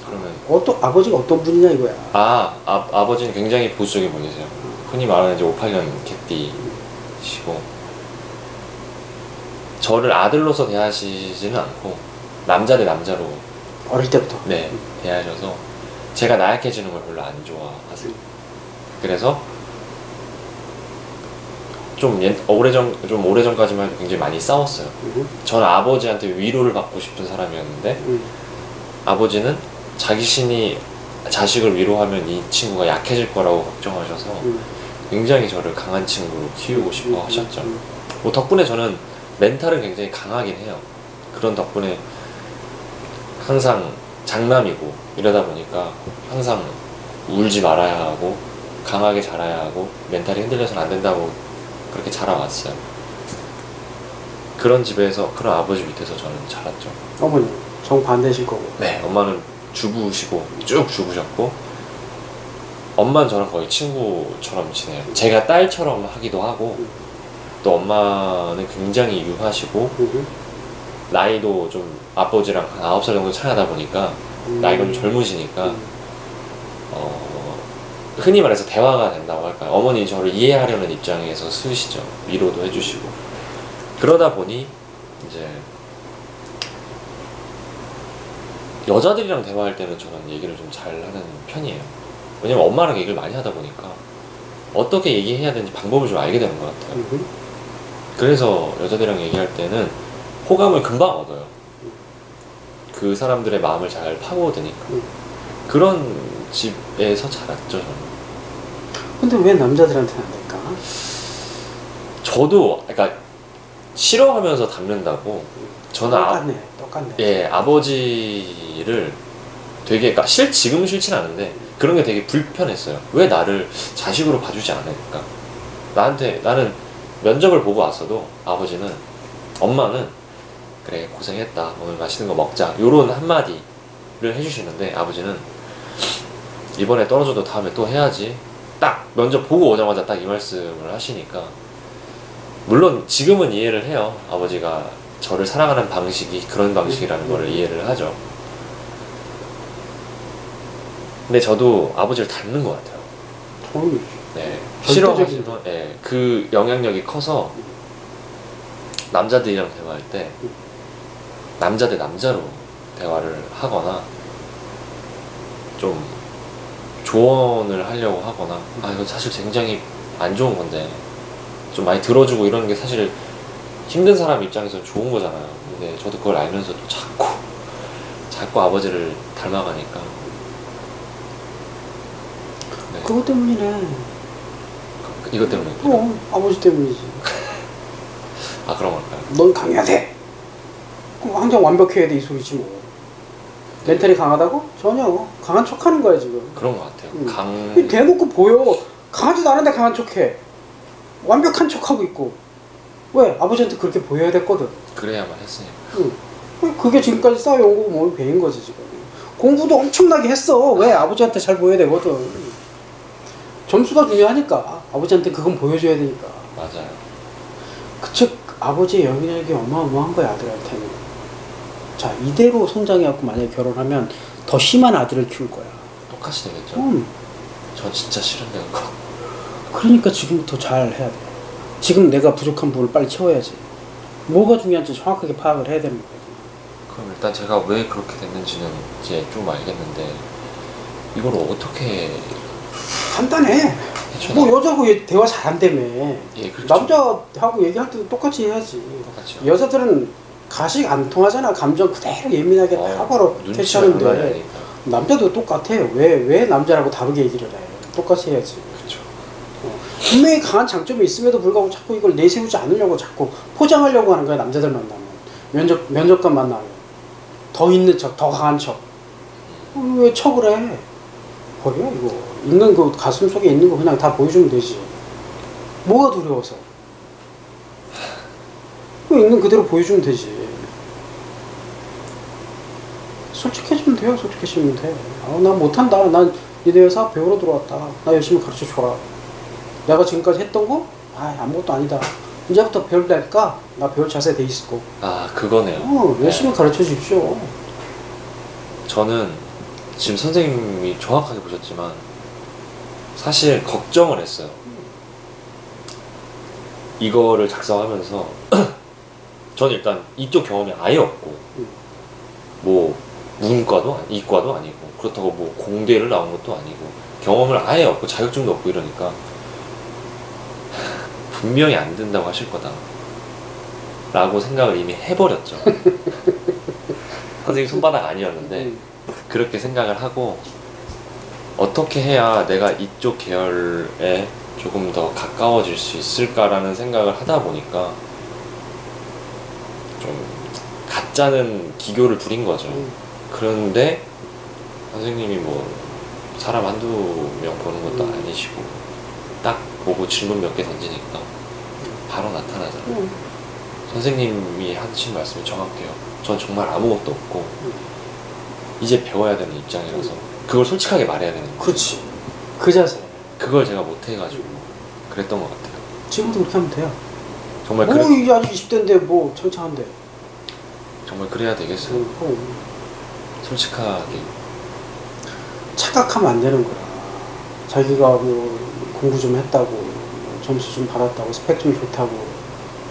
그러면 아버지가 어떤 분이냐 이거야. 아버지는 굉장히 보수적인 분이세요. 흔히 말하는 이제 58년 개띠시고, 저를 아들로서 대하시지는 않고 남자 대 남자로 어릴 때부터. 네, 대하셔서 제가 나약해지는 걸 별로 안 좋아하세요. 그래서 좀 오래전까지만 해도 굉장히 많이 싸웠어요. 저는 아버지한테 위로를 받고 싶은 사람이었는데 아버지는 자신이 자식을 위로하면 이 친구가 약해질 거라고 걱정하셔서 굉장히 저를 강한 친구로 키우고 싶어 하셨죠. 뭐 덕분에 저는 멘탈은 굉장히 강하긴 해요. 그런 덕분에 항상 장남이고 이러다 보니까 항상 울지 말아야 하고 강하게 자라야 하고 멘탈이 흔들려서는 안 된다고 그렇게 자라왔어요. 그런 집에서, 그런 아버지 밑에서 저는 자랐죠. 어머니 정반대실 거고. 네, 엄마는 주부시고 쭉 주부셨고, 엄마는 저랑 거의 친구처럼 지내요. 제가 딸처럼 하기도 하고, 또 엄마는 굉장히 유하시고 나이도 좀 아버지랑 한 9살 정도 차이 나다 보니까 나이가 좀 젊으시니까 흔히 말해서 대화가 된다고 할까요? 어머니 저를 이해하려는 입장에서 쓰시죠. 위로도 해주시고. 그러다 보니 이제 여자들이랑 대화할 때는 저는 얘기를 좀 잘하는 편이에요. 왜냐면 엄마랑 얘기를 많이 하다 보니까 어떻게 얘기해야 되는지 방법을 좀 알게 되는 것 같아요. 그래서 여자들이랑 얘기할 때는 호감을 금방 얻어요. 그 사람들의 마음을 잘 파고드니까. 그런 집에서 자랐죠, 저는. 근데 왜 남자들한테는 안 될까? 저도 그러니까 싫어하면서 닮는다고. 저는 똑같네. 예, 아버지를 되게, 그러니까 지금은 싫진 않은데 그런 게 되게 불편했어요. 왜 나를 자식으로 봐주지 않을까? 나는 면접을 보고 왔어도 엄마는 그래 고생했다, 오늘 맛있는 거 먹자, 요런 한마디를 해주시는데, 아버지는 이번에 떨어져도 다음에 또 해야지, 딱 면접 보고 오자마자 딱 이 말씀을 하시니까, 물론 지금은 이해를 해요. 아버지가 저를 사랑하는 방식이 그런 방식이라는 거를 이해를 하죠. 근데 저도 아버지를 닮는 것 같아요. 네, 싫어하시던, 네, 그 영향력이 커서 남자들이랑 대화할 때 남자 대 남자로 대화를 하거나 좀 조언을 하려고 하거나, 이거 사실 굉장히 안 좋은 건데 좀 많이 들어주고 이러는 게 사실 힘든 사람 입장에서는 좋은 거잖아요. 근데 저도 그걸 알면서도 자꾸 아버지를 닮아가니까. 네. 그것 때문이네. 이것 때문에? 아버지 때문이지. 그런 걸까요? 넌 강해야 돼. 그럼 항상 완벽해야 돼, 이 소리지 뭐. 멘탈이 강하다고? 전혀. 강한 척하는 거야 지금. 그런 것 같아요. 대놓고 보여. 강하지도 않은데 강한 척해. 완벽한 척하고 있고. 왜? 아버지한테 그렇게 보여야 됐거든. 그래야만 했으니까. 그게 지금까지 쌓여온 거고 뭘 배인 거지 지금. 공부도 엄청나게 했어. 왜? 아버지한테 잘 보여야 되거든. 점수가 중요하니까 아버지한테 그건 보여줘야 되니까. 맞아요. 즉 아버지의 영향력이 어마어마한 거야 아들한테는. 자 이대로 성장해갖고 만약에 결혼하면 더 심한 아들을 키울 거야. 똑같이 되겠죠. 저 진짜 싫은데 그거. 그러니까 지금부터 잘 해야 돼. 지금 내가 부족한 부분을 빨리 채워야지. 뭐가 중요한지 정확하게 파악을 해야 되는 거야. 그럼 일단 제가 왜 그렇게 됐는지는 이제 좀 알겠는데 이걸 어떻게 간단해. 해줘야 뭐 여자하고 대화 잘한다며. 예, 그렇죠. 남자하고 얘기할 때도 똑같이 해야지. 똑같죠. 여자들은 가식 안 통하잖아. 감정 그대로 예민하게 다 바로 눈치가 장난이 캐치하는데 아니니까. 남자도 똑같아요. 왜 남자라고 다르게 얘기를 해. 똑같이 해야지. 그렇죠. 분명히 강한 장점이 있음에도 불구하고 자꾸 이걸 내세우지 않으려고 자꾸 포장하려고 하는 거야. 남자들 만나면 면접관 만나면 더 있는 척, 더 강한 척. 왜 척을 해? 버려 이거. 있는 그 가슴 속에 있는 거 그냥 다 보여주면 되지. 뭐가 두려워서? 있는 그대로 보여주면 되지. 솔직해지면 돼요. 솔직해지면 돼. 나 못한다. 난 니네 회사 배우러 들어왔다. 나 열심히 가르쳐줘라. 내가 지금까지 했던 거? 아무것도 아니다. 이제부터 배울다니까 나 배울 자세 돼 있을 거. 아 그거네요. 열심히 네. 가르쳐 주십시오. 저는 지금 선생님이 정확하게 보셨지만 사실 걱정을 했어요. 이거를 작성하면서 저는 일단 이쪽 경험이 아예 없고 뭐 문과도 이과도 아니고 그렇다고 뭐 공대를 나온 것도 아니고 경험을 아예 없고 자격증도 없고 이러니까 분명히 안 된다고 하실 거다 라고 생각을 이미 해버렸죠. 선생님 손바닥 아니었는데 그렇게 생각을 하고 어떻게 해야 내가 이쪽 계열에 조금 더 가까워질 수 있을까라는 생각을 하다 보니까 좀 가짜는 기교를 부린 거죠. 그런데 선생님이 뭐 사람 한두 명 보는 것도 아니시고 딱 보고 질문 몇 개 던지니까 바로 나타나잖아요. 선생님이 하신 말씀이 정확해요. 전 정말 아무것도 없고 이제 배워야 되는 입장이라서 그걸 솔직하게 말해야 되는 거예요. 그렇지. 그 자세. 그걸 제가 못해가지고 그랬던 것 같아요. 지금도 그렇게 하면 돼요. 정말 이게 아직 20대인데 뭐 창창한데. 정말 그래야 되겠어요. 솔직하게. 착각하면 안 되는 거야. 자기가 뭐 공부 좀 했다고 점수 좀 받았다고 스펙 좀 좋다고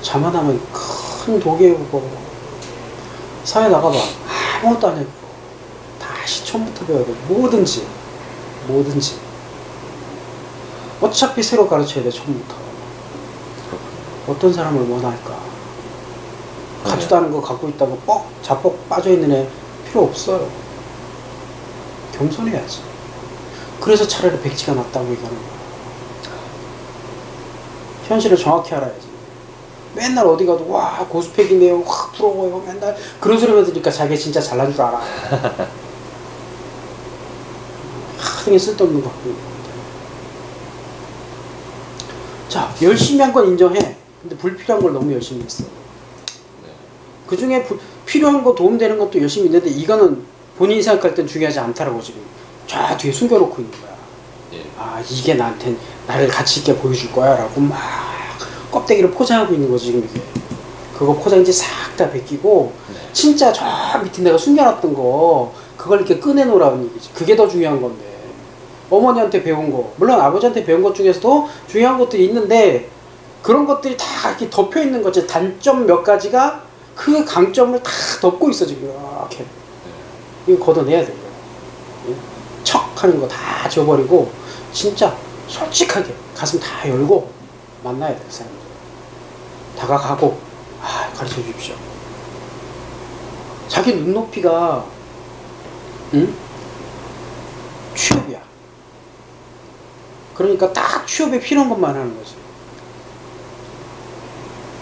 자만하면 큰 독이에요. 그거 사회 나가봐 아무것도 안 해. 다시 처음부터 배워야 돼. 뭐든지 어차피 새로 가르쳐야 돼. 처음부터. 어떤 사람을 원할까? 가지도 않은 거 갖고 있다고 자뻑 빠져있는 애 필요 없어요. 겸손해야지. 그래서 차라리 백지가 낫다고 얘기하는 거야. 현실을 정확히 알아야지. 맨날 어디 가도 와 고스펙이네요. 확 부러워요. 맨날 그런 소리만 들으니까 자기가 진짜 잘난 줄 알아. 하등에 쓸데없는 거 갖고 있는 건데. 자 열심히 한 건 인정해. 근데 불필요한 걸 너무 열심히 했어. 그 중에 필요한 거 도움되는 것도 열심히 있는데 이거는 본인이 생각할 땐 중요하지 않다라고 지금 쫙 뒤에 숨겨놓고 있는 거야. 이게 나한텐 나를 가치 있게 보여줄 거야 라고 막 껍데기를 포장하고 있는 거지 지금 이게. 그거 포장지 싹 다 벗기고 진짜 저 밑에 내가 숨겨놨던 거 그걸 이렇게 꺼내놓으라는 얘기지. 그게 더 중요한 건데 어머니한테 배운 거 물론 아버지한테 배운 것 중에서도 중요한 것들이 있는데 그런 것들이 다 이렇게 덮여 있는 거지. 단점 몇 가지가 그 강점을 다 덮고 있어 지금 이렇게. 이거 걷어내야 돼. 척 하는 거 다 지워버리고 진짜 솔직하게 가슴 다 열고 만나야 돼. 그 사람들 다가가고 가르쳐 주십시오. 자기 눈높이가 취업이야. 그러니까 딱 취업에 필요한 것만 하는 거지.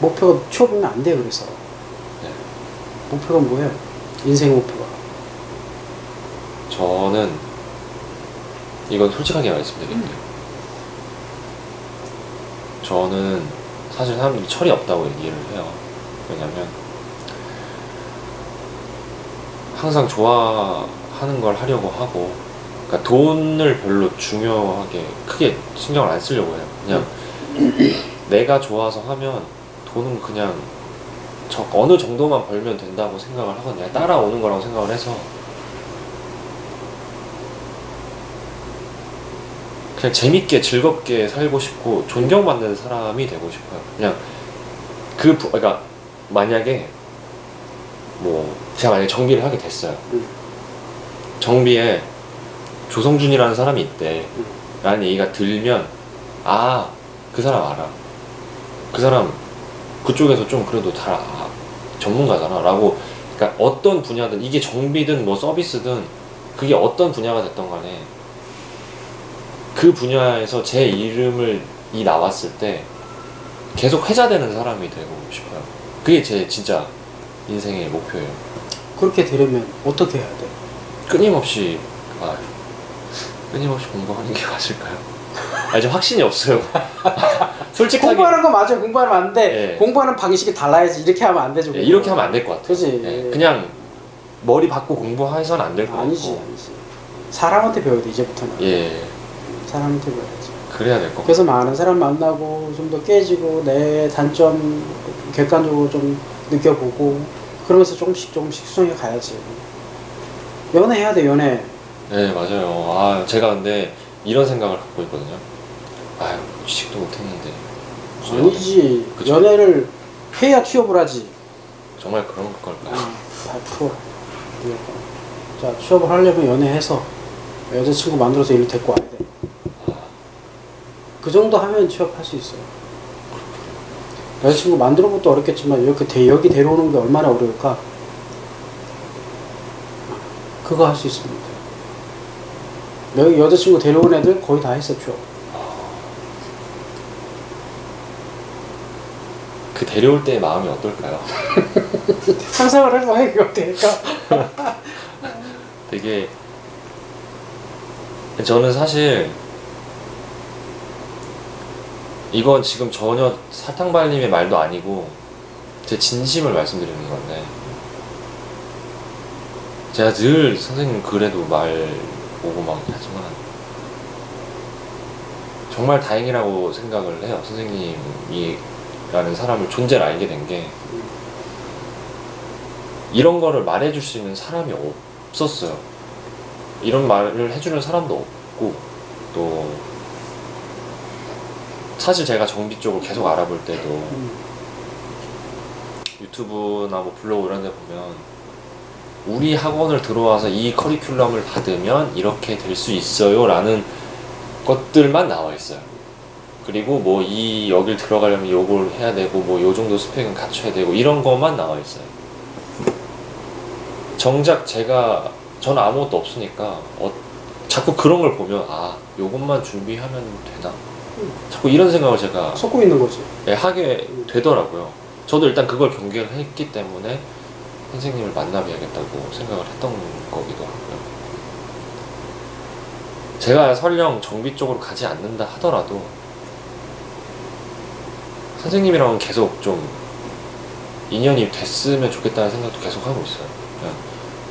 목표가 취업이면 안 돼. 그래서 목표가 뭐예요? 인생의 목표가. 저는 이건 솔직하게 말씀드릴게요. 저는 사실 사람들이 철이 없다고 얘기를 해요. 왜냐면 항상 좋아하는 걸 하려고 하고 그러니까 돈을 별로 중요하게 크게 신경을 안 쓰려고 해요. 그냥 내가 좋아서 하면 돈은 그냥 어느 정도만 벌면 된다고 생각을 하거든요. 따라오는 거라고 생각을 해서 그냥 재밌게 즐겁게 살고 싶고 존경받는 사람이 되고 싶어요. 그냥 그러니까 만약에 뭐 제가 만약에 정비를 하게 됐어요. 정비에 조성준이라는 사람이 있대 라는 얘기가 들면 아, 그 사람 알아. 그 사람 그쪽에서 좀 그래도 잘 전문가잖아 라고. 그러니까 어떤 분야든 이게 정비든 뭐 서비스든 그게 어떤 분야가 됐던 간에 그 분야에서 제 이름이 나왔을 때 계속 회자되는 사람이 되고 싶어요. 그게 제 진짜 인생의 목표예요. 그렇게 되려면 어떻게 해야 돼? 끊임없이 공부하는 게 맞을까요? 이제 확신이 없어요. 솔직하게 공부하는 거 맞아요. 공부하는 거 맞는데 예. 공부하는 방식이 달라야지. 이렇게 하면 안 되죠. 예, 이렇게 하면 안 될 것 같아요. 그지. 예, 그냥 머리 받고 공부해서는 안 될 것 같고. 아니지. 사람한테 배워야 돼 이제부터는. 예, 사람한테 배워야지. 그래야 될 것 같아요. 그래서 많은 사람 만나고 좀 더 깨지고 내 단점 좀 객관적으로 좀 느껴보고 그러면서 조금씩 수정해 가야지. 연애해야 돼 연애. 네, 맞아요. 제가 근데 이런 생각을 갖고 있거든요. 취직도 못했는데 무슨 아니지. 그쵸? 연애를 해야 취업을 하지. 정말 그런 걸까요? 100%. 자, 취업을 하려면 연애해서 여자친구 만들어서 일을 데리고 와야 돼. 그 정도 하면 취업할 수 있어요. 여자친구 만드는 것도 어렵겠지만 이렇게 여기 데려오는 게 얼마나 어려울까? 그거 할 수 있습니다. 여기 여자친구 데려온 애들 거의 다 했어, 취업. 그 데려올 때의 마음이 어떨까요? 상상을 해봐, 이게 어떨까? 되게 저는 사실 이건 지금 전혀 사탕발림의 말도 아니고 제 진심을 말씀드리는 건데 제가 늘 선생님 글에도 말 오고 막 하지만 정말 다행이라고 생각을 해요. 선생님이라는 사람을 존재를 알게 된 게 이런 거를 말해줄 수 있는 사람이 없었어요. 이런 말을 해주는 사람도 없고 또 사실 제가 정비 쪽을 계속 알아볼 때도 유튜브나 뭐 블로그 이런 데 보면 우리 학원을 들어와서 이 커리큘럼을 받으면 이렇게 될 수 있어요 라는 것들만 나와 있어요. 그리고 뭐 여길 들어가려면 요걸 해야 되고 뭐 요 정도 스펙은 갖춰야 되고 이런 것만 나와 있어요. 정작 저는 아무것도 없으니까 자꾸 그런 걸 보면 요것만 준비하면 되나? 자꾸 이런 생각을 제가 섞고 있는 거지. 하게 되더라고요. 저도 일단 그걸 경계를 했기 때문에 선생님을 만나봐야겠다고 생각을 했던 거기도 하고요. 제가 설령 정비 쪽으로 가지 않는다 하더라도 선생님이랑은 계속 좀 인연이 됐으면 좋겠다는 생각도 계속 하고 있어요. 그냥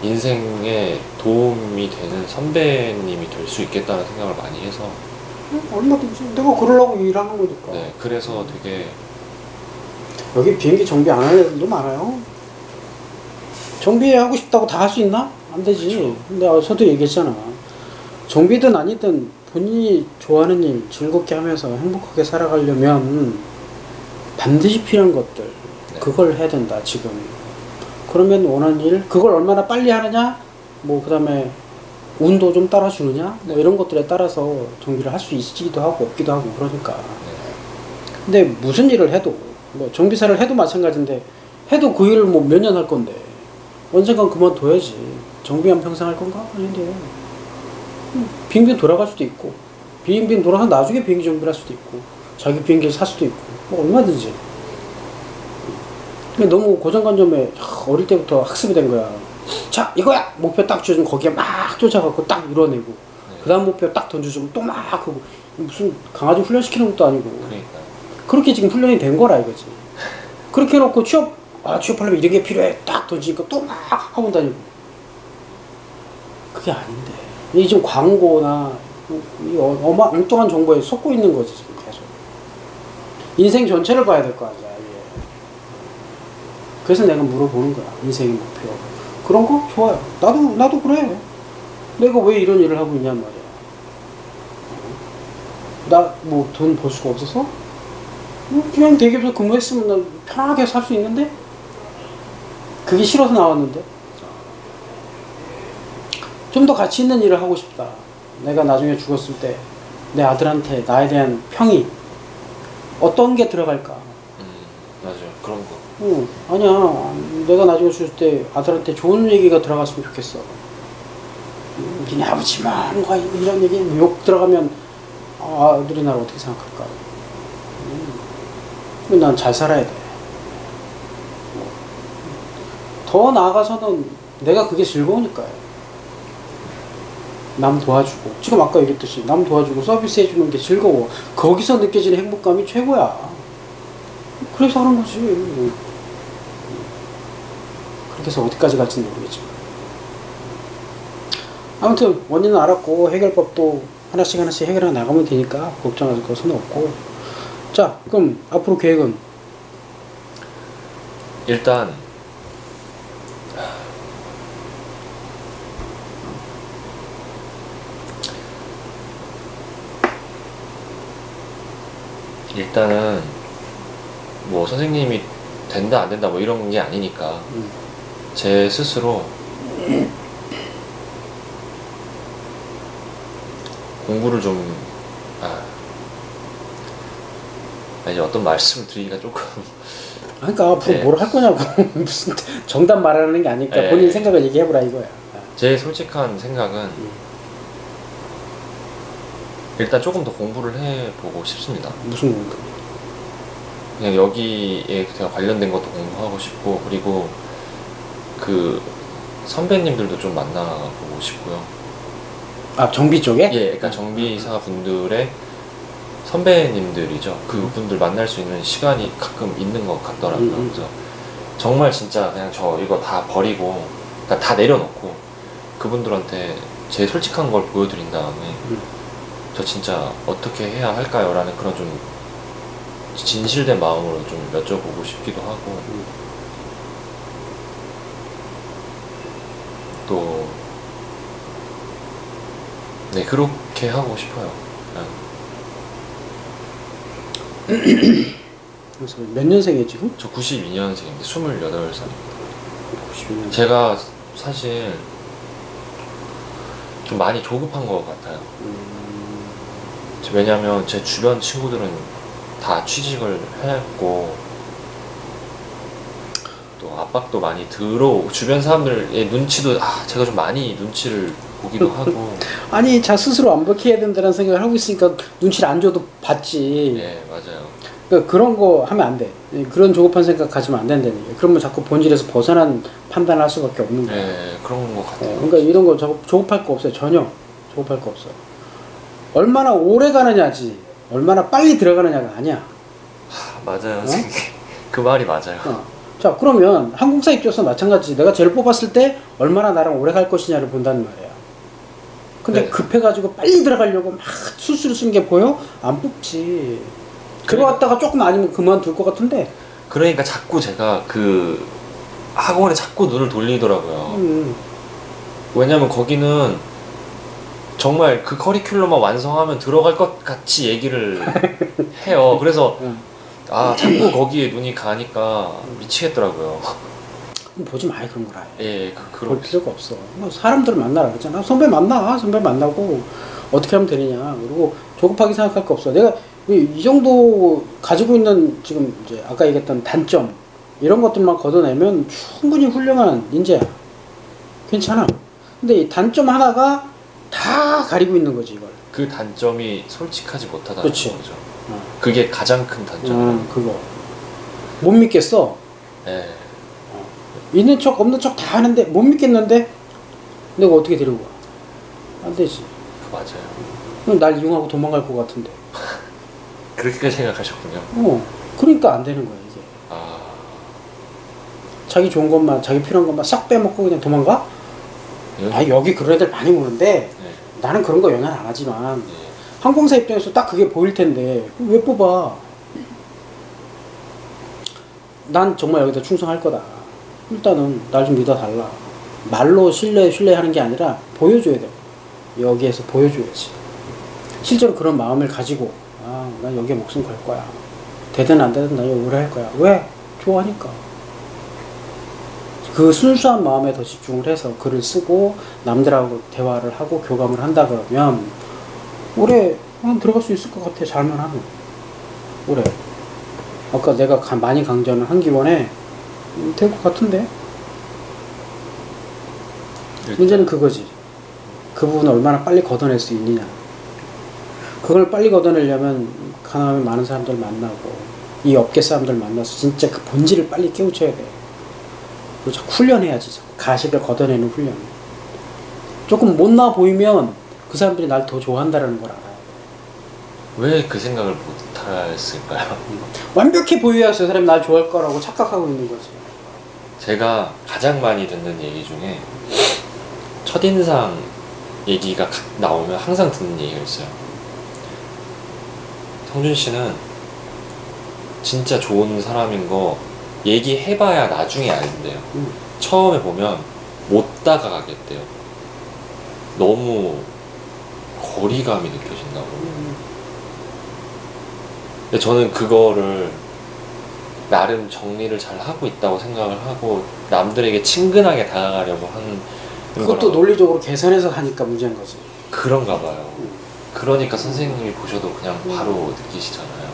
인생에 도움이 되는 선배님이 될 수 있겠다는 생각을 많이 해서 얼마든지 내가 그러려고 일하는 거니까. 네, 그래서 되게 여기 비행기 정비 안 하는 애들도 많아요. 정비하고 싶다고 다 할 수 있나? 안 되지. 그쵸. 근데 저도 얘기했잖아. 정비든 아니든 본인이 좋아하는 일 즐겁게 하면서 행복하게 살아가려면 반드시 필요한 것들 그걸 해야 된다 지금. 그러면 원하는 일 그걸 얼마나 빨리 하느냐 뭐 그 다음에 운도 좀 따라주느냐 뭐 이런 것들에 따라서 정비를 할 수 있기도 하고 없기도 하고 그러니까. 근데 무슨 일을 해도 뭐 정비사를 해도 마찬가지인데 해도 그 일을 뭐 몇 년 할 건데 언젠간 그만둬야지. 정비만 평생 할 건가? 아닌데 빙빙 돌아갈 수도 있고 빙빙 돌아서 나중에 비행기 정비를 할 수도 있고 자기 비행기를 살 수도 있고 뭐 얼마든지. 근데 너무 고정관념에 어릴 때부터 학습이 된 거야. 자 이거야 목표 딱 주면 거기에 막 쫓아가고 딱 이뤄내고 그 다음 목표 딱 던져주면 또 막 하고 무슨 강아지 훈련시키는 것도 아니고 그러니까요. 그렇게 지금 훈련이 된 거라 이거지. 그렇게 해놓고 취업하려면 이런 게 필요해 딱 던지니까 또 막 하고 다니고 그게 아닌데 이 지금 광고나 이 엉뚱한 정보에 속고 있는 거지 지금 계속. 인생 전체를 봐야 될 거 아니야. 예. 그래서 내가 물어보는 거야. 인생의 목표. 그런 거 좋아요. 나도 그래. 내가 왜 이런 일을 하고 있냔 말이야. 나 뭐 돈 벌 수가 없어서? 그냥 대기업에서 근무했으면 난 편하게 살 수 있는데? 그게 싫어서 나왔는데? 좀 더 가치 있는 일을 하고 싶다. 내가 나중에 죽었을 때 내 아들한테 나에 대한 평이 어떤 게 들어갈까? 맞아요. 그런 거. 아니야. 내가 나중에 죽을 때 아들한테 좋은 얘기가 들어갔으면 좋겠어. 니네 아버지 뭔가 이런 얘기 욕 들어가면 아들이 나를 어떻게 생각할까? 난 잘 살아야 돼. 더 나아가서는 내가 그게 즐거우니까요. 남 도와주고, 지금 아까 얘기했듯이 남 도와주고 서비스 해주는 게 즐거워. 거기서 느껴지는 행복감이 최고야. 그래서 하는 거지. 그렇게 해서 어디까지 갈지는 모르겠지만. 아무튼 원인은 알았고 해결법도 하나씩 해결해 나가면 되니까 걱정할 것은 없고. 자, 그럼 앞으로 계획은? 일단 일단은 뭐 선생님이 된다 안 된다 뭐 이런 게 아니니까 제 스스로 공부를 좀 이제 어떤 말씀을 드리기가 조금 그러니까 앞으로 네. 뭘 할 거냐고. 무슨 정답 말하는 게 아니니까 네. 본인 생각을 얘기해보라 이거야. 제 솔직한 생각은 일단 조금 더 공부를 해보고 싶습니다. 무슨 공부? 그냥 여기에 제가 관련된 것도 공부하고 싶고, 그리고 그 선배님들도 좀 만나보고 싶고요. 아, 정비 쪽에? 예, 그러니까 정비사 분들의 선배님들이죠. 그분들 만날 수 있는 시간이 가끔 있는 것 같더라고요. 그래서 정말 진짜 그냥 저 이거 다 버리고, 그러니까 다 내려놓고 그분들한테 제 솔직한 걸 보여드린 다음에 저 진짜 어떻게 해야 할까요? 라는 그런 좀 진실된 마음으로 좀 여쭤보고 싶기도 하고 또 네, 그렇게 하고 싶어요. 그래서 몇 년생이에요 지금? 저 92년생인데 28살입니다. 92년. 제가 사실 좀 많이 조급한 것 같아요. 왜냐면 제 주변 친구들은 다 취직을 했고 또 압박도 많이 주변 사람들의 눈치도 제가 좀 많이 눈치를 보기도 하고. 아니 자 스스로 완벽해야 된다는 생각을 하고 있으니까 눈치를 안 줘도 봤지. 네, 맞아요. 그러니까 그런 거 하면 안 돼. 그런 조급한 생각 가지면 안 된다는 얘기야. 그러면 자꾸 본질에서 벗어난 판단을 할 수밖에 없는 거야. 네, 그런 것 같아요. 그러니까 이런 거 조급할 거 없어요. 전혀 조급할 거 없어요. 얼마나 오래 가느냐지 얼마나 빨리 들어가느냐가 아니야. 맞아요, 선생님. 그 말이 맞아요. 자, 그러면 항공사 입장에서 마찬가지. 내가 쟤를 뽑았을 때 얼마나 나랑 오래 갈 것이냐를 본다는 말이야. 근데 네. 급해가지고 빨리 들어가려고 막 술수를 쓰는 게 보여? 안 뽑지. 들어왔다가 조금 아니면 그만둘 것 같은데. 그러니까 자꾸 제가 그 학원에 자꾸 눈을 돌리더라고요. 왜냐면 거기는 정말 그 커리큘럼만 완성하면 들어갈 것 같이 얘기를 해요. 그래서 자꾸 거기에 눈이 가니까 미치겠더라고요. 보지 마요 그런 거라. 예, 볼 필요가 없어. 뭐 사람들을 만나라 그랬잖아. 선배 만나고 어떻게 하면 되느냐. 그리고 조급하게 생각할 거 없어. 내가 이 정도 가지고 있는 지금 이제 아까 얘기했던 단점 이런 것들만 걷어내면 충분히 훌륭한 인재야. 괜찮아. 근데 이 단점 하나가 다 가리고 있는 거지 이걸. 그 단점이 솔직하지 못하다는 그렇지. 거죠. 그게 가장 큰 단점. 그거 못 믿겠어. 네. 있는 척 없는 척 다 하는데 못 믿겠는데 내가 어떻게 데리고 가? 안 되지. 맞아요. 그럼 날 이용하고 도망갈 것 같은데. 그렇게 생각하셨군요. 그러니까 안 되는 거야 이게. 자기 좋은 것만 자기 필요한 것만 싹 빼먹고 그냥 도망가? 여기 그런 애들 많이 오는데 나는 그런 거 연애는 안 하지만 예. 항공사 입장에서 딱 그게 보일 텐데 왜 뽑아? 난 정말 여기다 충성할 거다. 일단은 날 좀 믿어달라. 말로 신뢰하는 게 아니라 보여줘야 돼. 여기에서 보여줘야지. 실제로 그런 마음을 가지고 난 여기에 목숨 걸 거야. 되든 안 되든 난 여기 오래 할 거야. 왜? 좋아하니까. 그 순수한 마음에 더 집중을 해서 글을 쓰고 남들하고 대화를 하고 교감을 한다 그러면 올해 들어갈 수 있을 것 같아. 잘만 하면 올해. 아까 내가 많이 강조하는 한기원에 될 것 같은데. 문제는 그거지. 그 부분을 얼마나 빨리 걷어낼 수 있느냐. 그걸 빨리 걷어내려면 가능하면 많은 사람들 만나고 이 업계 사람들 만나서 진짜 그 본질을 빨리 깨우쳐야 돼. 그리고 자꾸 훈련해야지. 가식을 걷어내는 훈련. 조금 못나 보이면 그 사람들이 날 더 좋아한다는 걸 알아요. 왜 그 생각을 못했을까요? 완벽해 보여야 저 사람이 날 좋아할 거라고 착각하고 있는 거지. 제가 가장 많이 듣는 얘기 중에 첫인상 얘기가 나오면 항상 듣는 얘기가 있어요. 성준 씨는 진짜 좋은 사람인 거 얘기해봐야 나중에 알는데요. 처음에 보면 못 다가가겠대요. 너무 거리감이 느껴진다고. 근데 저는 그거를 나름 정리를 잘 하고 있다고 생각을 하고 남들에게 친근하게 다가가려고 하는 그것도 논리적으로 계산해서 하니까 문제인 거지. 그런가 봐요. 그러니까 선생님이 보셔도 그냥 바로 느끼시잖아요.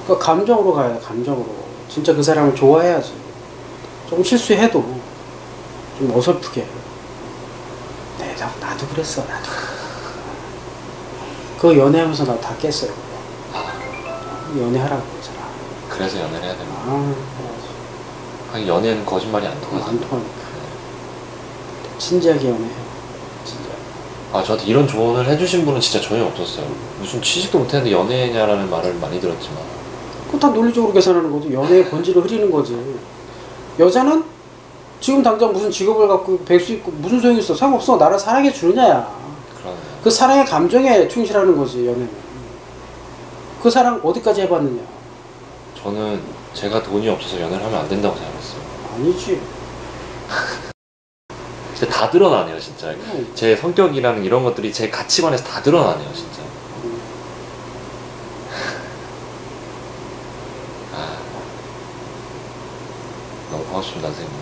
그러니까 감정으로 가야 돼. 감정으로. 진짜 그 사람을 좋아해야지. 조금 실수해도 좀 어설프게. 나도 그랬어. 나도. 그거 연애하면서 나 다 깼어요. 연애하라고 그러잖아. 그래서 연애를 해야 되나? 해야지. 하긴 연애는 거짓말이 안 통하죠. 안 통하니까. 진지하게 연애해. 진지하게. 저한테 이런 조언을 해주신 분은 진짜 전혀 없었어요. 무슨 취직도 못했는데 연애냐라는 말을 많이 들었지만. 그거 다 논리적으로 계산하는 거지. 연애의 본질을 흐리는 거지. 여자는 지금 당장 무슨 직업을 갖고 백수 있고 무슨 소용이 있어. 상관없어. 나를 사랑해 주느냐야. 그러네요. 그 사랑의 감정에 충실하는 거지. 연애는. 그 사랑 어디까지 해봤느냐. 저는 제가 돈이 없어서 연애를 하면 안 된다고 생각했어요. 아니지. 진짜 다 드러나네요, 진짜. 제 성격이라는 이런 것들이 제 가치관에서 다 드러나네요, 진짜. 너무 고맙습니다, 선생님.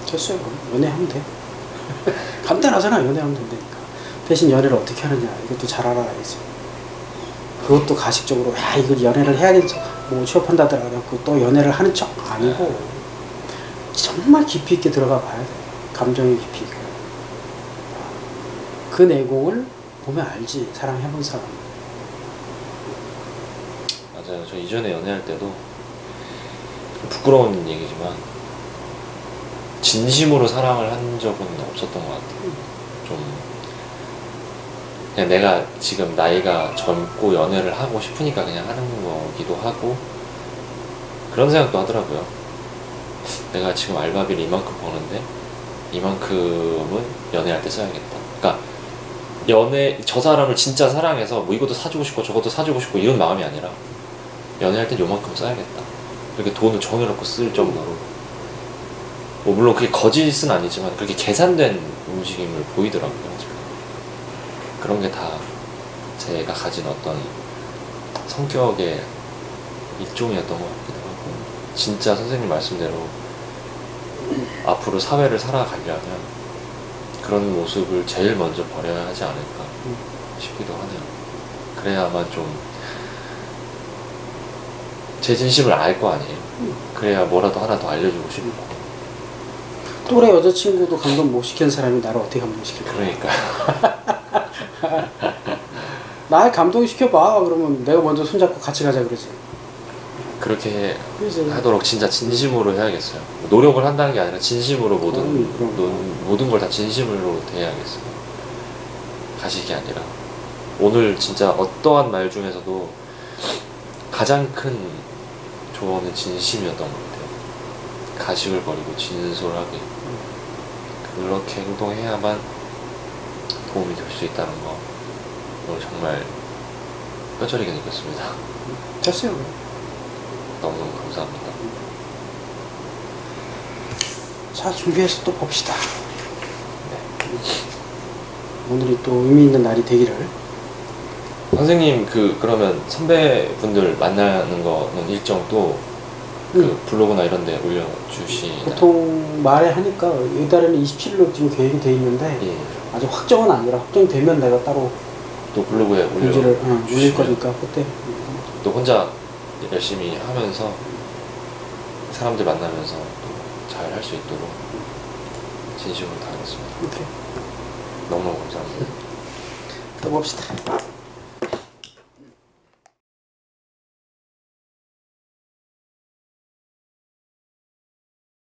됐어요. 연애하면 돼. 간단하잖아. 연애하면 된다니까. 대신 연애를 어떻게 하느냐. 이것도 잘 알아야지. 그것도 가식적으로 이걸 연애를 해야겠어. 뭐 취업한다더라. 그래갖고 또 연애를 하는 척 아니고 정말 깊이 있게 들어가 봐야 돼. 감정의 깊이 있게. 그 내공을 보면 알지. 사랑해본 사람. 맞아요. 저 이전에 연애할 때도 부끄러운 얘기지만 진심으로 사랑을 한 적은 없었던 것 같아요. 좀 그냥 내가 지금 나이가 젊고 연애를 하고 싶으니까 그냥 하는 거기도 하고 그런 생각도 하더라고요. 내가 지금 알바비를 이만큼 버는데 이만큼은 연애할 때 써야겠다. 그러니까 저 사람을 진짜 사랑해서 뭐 이것도 사주고 싶고 저것도 사주고 싶고 이런 마음이 아니라 연애할 땐 요만큼 써야겠다. 이렇게 돈을 정해놓고 쓸 정도로 뭐 물론 그게 거짓은 아니지만 그렇게 계산된 움직임을 보이더라고요. 그런 게 다 제가 가진 어떤 성격의 일종이었던 것 같기도 하고 진짜 선생님 말씀대로 앞으로 사회를 살아가려면 그런 모습을 제일 먼저 버려야 하지 않을까 싶기도 하네요. 그래야만 좀 제 진심을 알 거 아니에요. 그래야 뭐라도 하나 더 알려주고 싶고. 또래 여자친구도 감동 못 시키는 사람이 나를 어떻게 감동시킬까? 그러니까. 날 감동시켜봐. 그러면 내가 먼저 손잡고 같이 가자 그러지. 그렇게 그치. 하도록 진짜 진심으로 해야겠어요. 노력을 한다는 게 아니라 진심으로 모든 걸 다 진심으로 대해야겠어요. 가식이 아니라. 오늘 진짜 어떠한 말 중에서도 가장 큰 조언은 진심이었던 것 같아요. 가식을 버리고 진솔하게 그렇게 행동해야만 도움이 될 수 있다는 거 오늘 정말 뼈저리게 느꼈습니다. 됐어요. 너무너무 감사합니다. 자, 준비해서 또 봅시다. 네. 오늘이 또 의미 있는 날이 되기를. 선생님 그러면 선배분들 만나는 거는 일정 또 블로그나 이런 데 올려주시나요? 보통 말에 하니까 이달에는 27일로 지금 계획이 돼 있는데 예. 아직 확정은 아니라 확정되면 내가 따로 또 블로그에 공지를 올릴 거니까 그때 또 혼자 열심히 하면서 사람들 만나면서 또 잘 할 수 있도록 진심으로 다하겠습니다. 이렇게 너무너무 감사합니다. 또 봅시다.